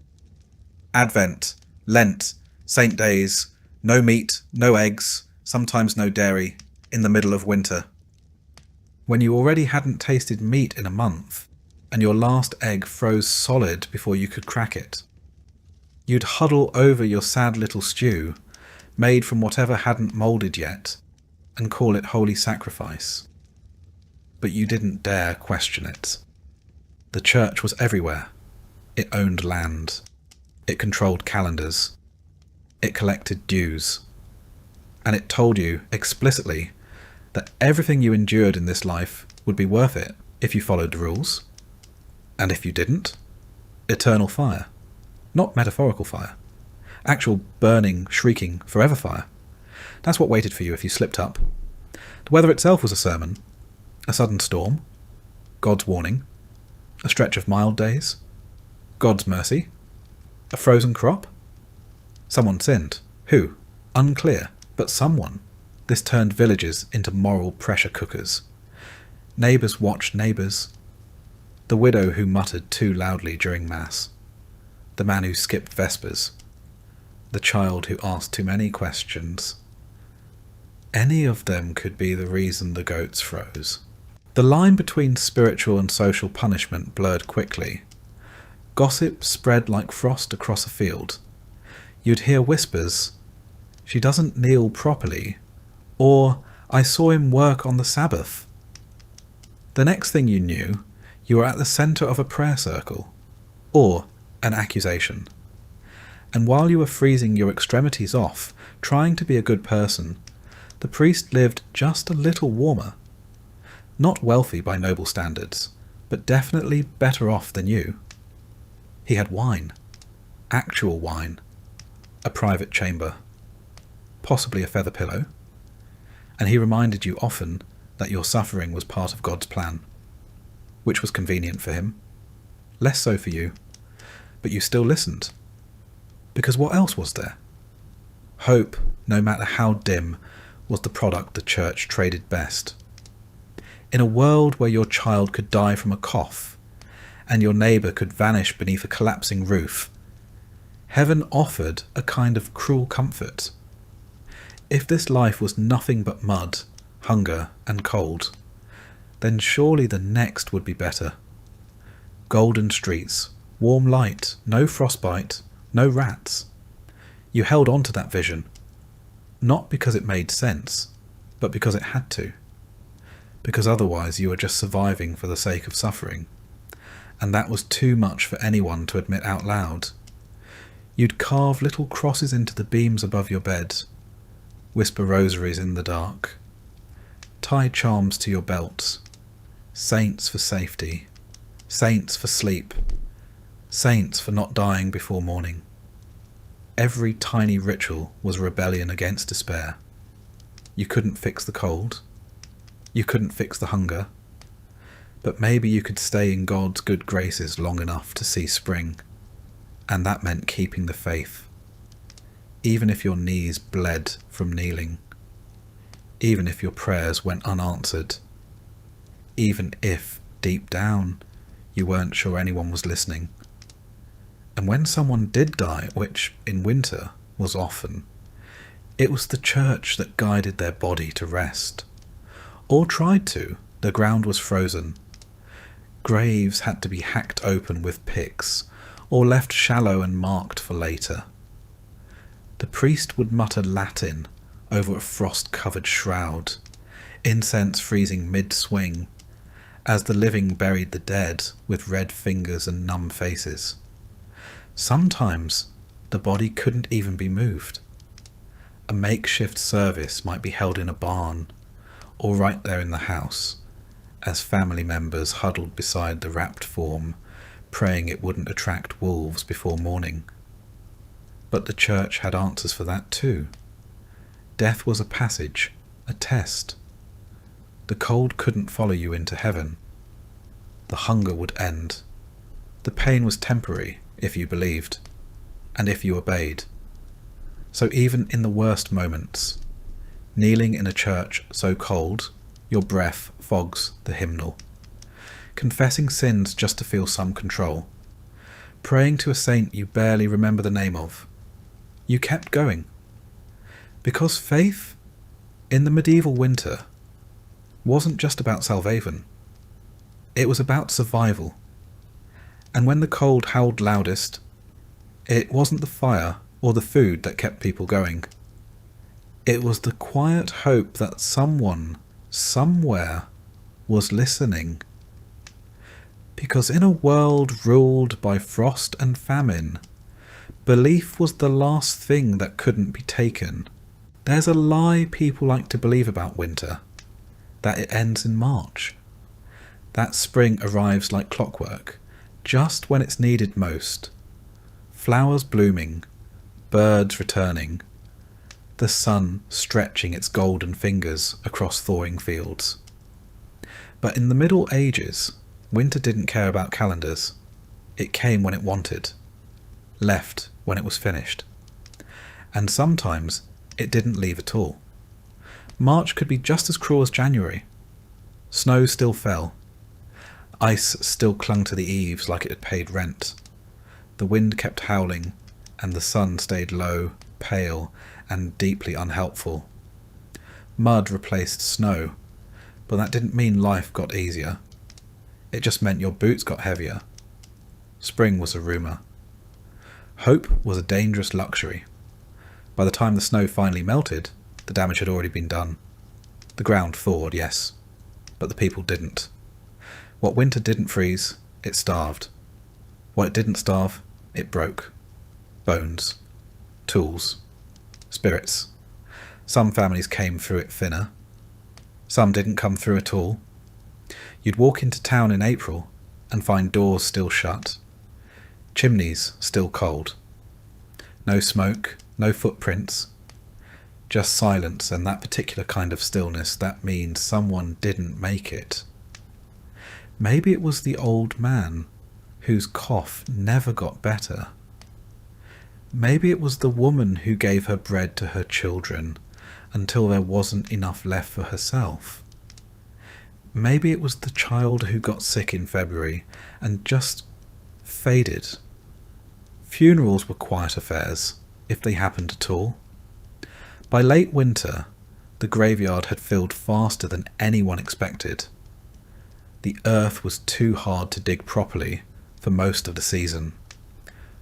Advent, Lent, Saint days, no meat, no eggs, sometimes no dairy, in the middle of winter. When you already hadn't tasted meat in a month, and your last egg froze solid before you could crack it. You'd huddle over your sad little stew, made from whatever hadn't moulded yet, and call it holy sacrifice. But you didn't dare question it. The church was everywhere. It owned land. It controlled calendars. It collected dues. And it told you explicitly that everything you endured in this life would be worth it if you followed the rules. And if you didn't, eternal fire. Not metaphorical fire. Actual burning, shrieking, forever fire. That's what waited for you if you slipped up. The weather itself was a sermon. A sudden storm. God's warning. A stretch of mild days. God's mercy. A frozen crop. Someone sinned. Who? Unclear. But someone. This turned villages into moral pressure cookers. Neighbours watched neighbours. The widow who muttered too loudly during Mass. The man who skipped Vespers. The child who asked too many questions. Any of them could be the reason the goats froze. The line between spiritual and social punishment blurred quickly. Gossip spread like frost across a field. You'd hear whispers, "She doesn't kneel properly," or "I saw him work on the Sabbath." The next thing you knew, you were at the centre of a prayer circle, or an accusation. And while you were freezing your extremities off, trying to be a good person, the priest lived just a little warmer. Not wealthy by noble standards, but definitely better off than you. He had wine. Actual wine. A private chamber. Possibly a feather pillow. And he reminded you often that your suffering was part of God's plan, which was convenient for him. Less so for you, but you still listened. Because what else was there? Hope, no matter how dim, was the product the church traded best. In a world where your child could die from a cough, and your neighbour could vanish beneath a collapsing roof, heaven offered a kind of cruel comfort. If this life was nothing but mud, hunger, and cold, then surely the next would be better. Golden streets, warm light, no frostbite, no rats. You held on to that vision, not because it made sense, but because it had to. Because otherwise you were just surviving for the sake of suffering, and that was too much for anyone to admit out loud. You'd carve little crosses into the beams above your bed, whisper rosaries in the dark, tie charms to your belts, saints for safety, saints for sleep, saints for not dying before morning. Every tiny ritual was a rebellion against despair. You couldn't fix the cold. You couldn't fix the hunger. But maybe you could stay in God's good graces long enough to see spring. And that meant keeping the faith. Even if your knees bled from kneeling. Even if your prayers went unanswered. Even if, deep down, you weren't sure anyone was listening. And when someone did die, which in winter was often, it was the church that guided their body to rest. Or tried to. The ground was frozen. Graves had to be hacked open with picks, or left shallow and marked for later. The priest would mutter Latin over a frost-covered shroud, incense freezing mid-swing, as the living buried the dead with red fingers and numb faces. Sometimes the body couldn't even be moved. A makeshift service might be held in a barn, or right there in the house, as family members huddled beside the wrapped form, praying it wouldn't attract wolves before morning. But the church had answers for that too. Death was a passage, a test. The cold couldn't follow you into heaven. The hunger would end. The pain was temporary, if you believed, and if you obeyed. So even in the worst moments, kneeling in a church so cold, your breath fogs the hymnal, confessing sins just to feel some control, praying to a saint you barely remember the name of, you kept going. Because faith, in the medieval winter, wasn't just about salvation. It was about survival. And when the cold howled loudest, it wasn't the fire or the food that kept people going. It was the quiet hope that someone, somewhere, was listening. Because in a world ruled by frost and famine, belief was the last thing that couldn't be taken. There's a lie people like to believe about winter, that it ends in March. That spring arrives like clockwork, just when it's needed most. Flowers blooming, birds returning, the sun stretching its golden fingers across thawing fields. But in the Middle Ages, winter didn't care about calendars. It came when it wanted, left when it was finished. And sometimes it didn't leave at all. March could be just as cruel as January. Snow still fell. Ice still clung to the eaves like it had paid rent. The wind kept howling, and the sun stayed low, pale, and deeply unhelpful. Mud replaced snow, but that didn't mean life got easier. It just meant your boots got heavier. Spring was a rumour. Hope was a dangerous luxury. By the time the snow finally melted, the damage had already been done. The ground thawed, yes, but the people didn't. What winter didn't freeze, it starved. What it didn't starve, it broke. Bones, tools, spirits. Some families came through it thinner. Some didn't come through at all. You'd walk into town in April and find doors still shut, chimneys still cold. No smoke, no footprints, just silence and that particular kind of stillness that means someone didn't make it. Maybe it was the old man whose cough never got better. Maybe it was the woman who gave her bread to her children until there wasn't enough left for herself. Maybe it was the child who got sick in February and just faded. Funerals were quiet affairs, if they happened at all. By late winter, the graveyard had filled faster than anyone expected. The earth was too hard to dig properly for most of the season,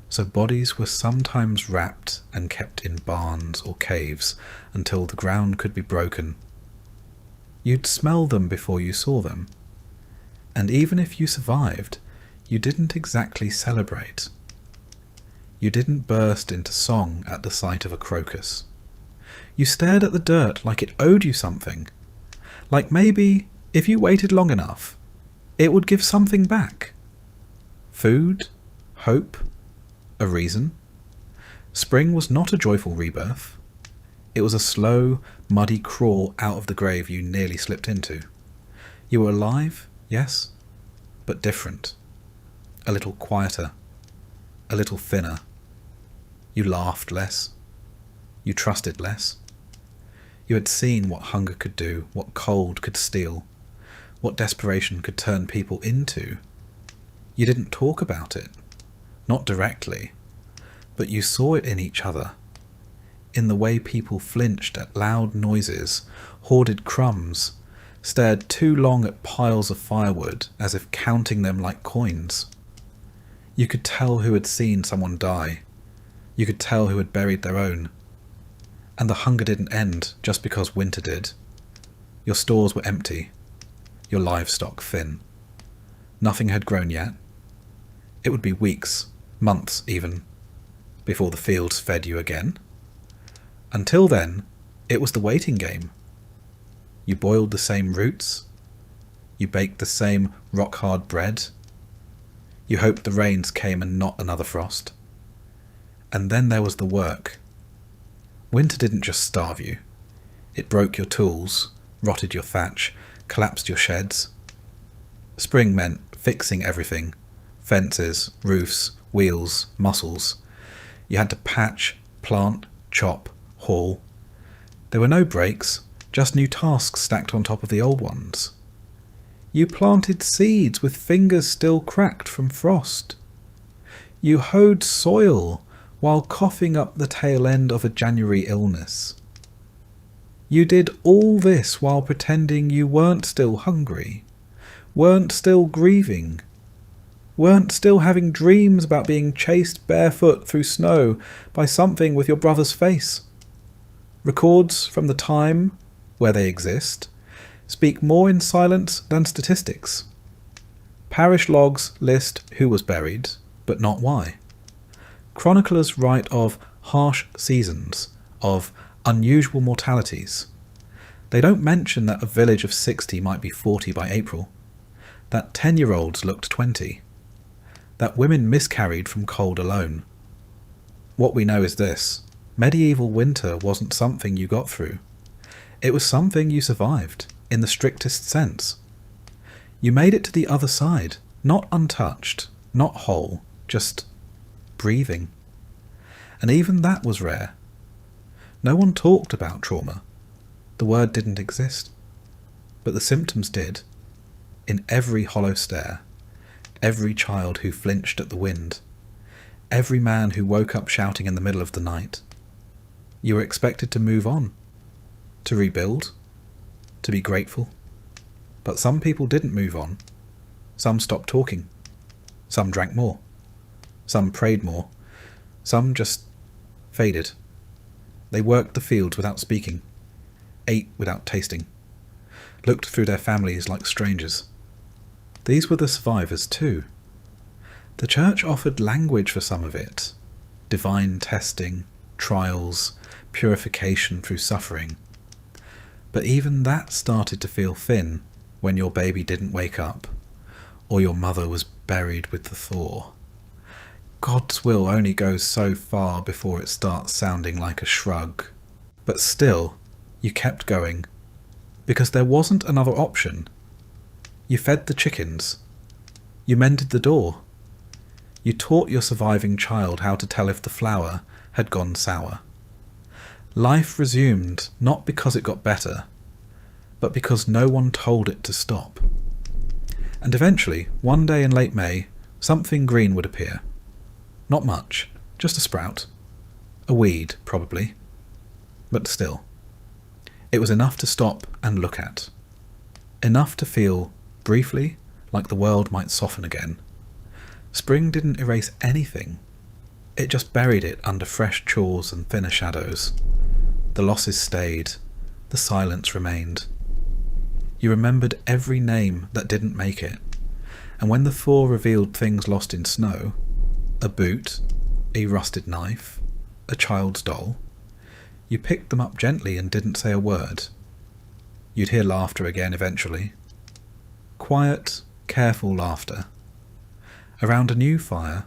so bodies were sometimes wrapped and kept in barns or caves until the ground could be broken. You'd smell them before you saw them, and even if you survived, you didn't exactly celebrate. You didn't burst into song at the sight of a crocus. You stared at the dirt like it owed you something, like maybe, if you waited long enough, it would give something back. Food, hope, a reason. Spring was not a joyful rebirth. It was a slow, muddy crawl out of the grave you nearly slipped into. You were alive, yes, but different. A little quieter, a little thinner. You laughed less. You trusted less. You had seen what hunger could do, what cold could steal, what desperation could turn people into. You didn't talk about it, not directly, but you saw it in each other, in the way people flinched at loud noises, hoarded crumbs, stared too long at piles of firewood as if counting them like coins. You could tell who had seen someone die. You could tell who had buried their own. And the hunger didn't end just because winter did. Your stores were empty, your livestock thin. Nothing had grown yet. It would be weeks, months even, before the fields fed you again. Until then, it was the waiting game. You boiled the same roots. You baked the same rock-hard bread. You hoped the rains came and not another frost. And then there was the work. Winter didn't just starve you. It broke your tools, rotted your thatch, collapsed your sheds. Spring meant fixing everything. Fences, roofs, wheels, muscles. You had to patch, plant, chop, haul. There were no breaks, just new tasks stacked on top of the old ones. You planted seeds with fingers still cracked from frost. You hoed soil while coughing up the tail end of a January illness. You did all this while pretending you weren't still hungry, weren't still grieving, weren't still having dreams about being chased barefoot through snow by something with your brother's face. Records from the time, where they exist, speak more in silence than statistics. Parish logs list who was buried, but not why. Chroniclers write of harsh seasons, of unusual mortalities. They don't mention that a village of 60 might be 40 by April, that 10-year-olds looked 20, that women miscarried from cold alone. What we know is this: medieval winter wasn't something you got through. It was something you survived, in the strictest sense. You made it to the other side, not untouched, not whole, just breathing. And even that was rare. No one talked about trauma. The word didn't exist. But the symptoms did. In every hollow stare, every child who flinched at the wind, every man who woke up shouting in the middle of the night. You were expected to move on, to rebuild, to be grateful. But some people didn't move on. Some stopped talking. Some drank more. Some prayed more. Some just faded. They worked the fields without speaking, ate without tasting, looked through their families like strangers. These were the survivors too. The church offered language for some of it: divine testing, trials, purification through suffering. But even that started to feel thin when your baby didn't wake up, or your mother was buried with the thaw. God's will only goes so far before it starts sounding like a shrug. But still, you kept going, because there wasn't another option. You fed the chickens. You mended the door. You taught your surviving child how to tell if the flour had gone sour. Life resumed, not because it got better, but because no one told it to stop. And eventually, one day in late May, something green would appear. Not much, just a sprout. A weed, probably. But still. It was enough to stop and look at. Enough to feel, briefly, like the world might soften again. Spring didn't erase anything. It just buried it under fresh chores and thinner shadows. The losses stayed. The silence remained. You remembered every name that didn't make it. And when the thaw revealed things lost in snow, a boot, a rusted knife, a child's doll, you picked them up gently and didn't say a word. You'd hear laughter again eventually. Quiet, careful laughter. Around a new fire,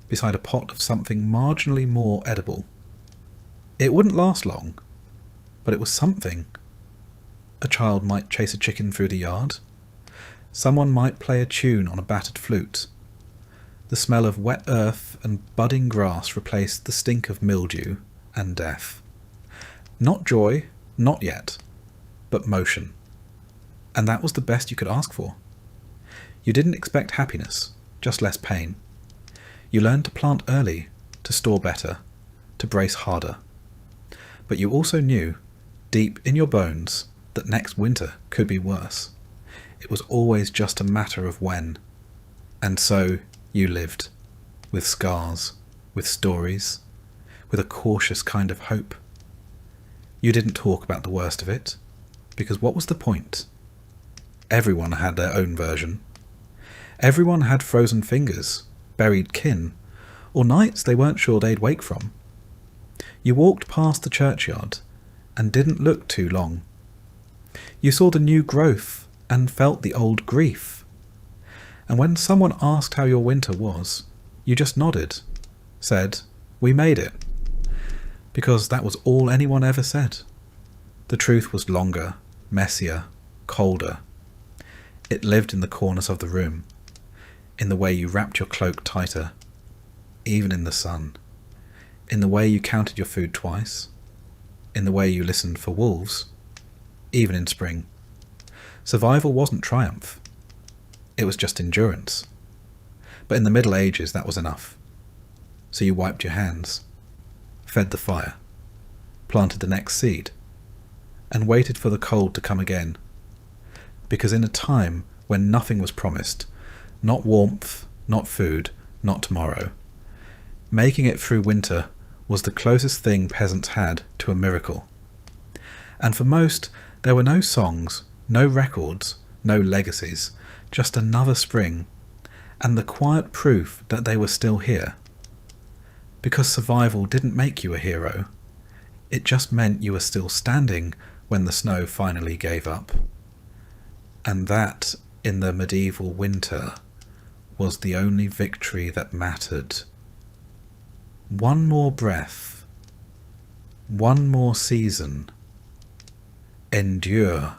beside a pot of something marginally more edible. It wouldn't last long, but it was something. A child might chase a chicken through the yard. Someone might play a tune on a battered flute. The smell of wet earth and budding grass replaced the stink of mildew and death. Not joy, not yet, but motion. And that was the best you could ask for. You didn't expect happiness, just less pain. You learned to plant early, to store better, to brace harder. But you also knew, deep in your bones, that next winter could be worse. It was always just a matter of when. And so you lived, with scars, with stories, with a cautious kind of hope. You didn't talk about the worst of it, because what was the point? Everyone had their own version. Everyone had frozen fingers, buried kin, or nights they weren't sure they'd wake from. You walked past the churchyard and didn't look too long. You saw the new growth and felt the old grief. And when someone asked how your winter was, you just nodded, said, "We made it." Because that was all anyone ever said. The truth was longer, messier, colder. It lived in the corners of the room, in the way you wrapped your cloak tighter, even in the sun, in the way you counted your food twice, in the way you listened for wolves, even in spring. Survival wasn't triumph. It was just endurance. But in the Middle Ages, that was enough. So you wiped your hands, fed the fire, planted the next seed, and waited for the cold to come again. Because in a time when nothing was promised, not warmth, not food, not tomorrow, making it through winter was the closest thing peasants had to a miracle. And for most, there were no songs, no records, no legacies, just another spring, and the quiet proof that they were still here. Because survival didn't make you a hero, it just meant you were still standing when the snow finally gave up. And that, in the medieval winter, was the only victory that mattered. One more breath, one more season. Endure.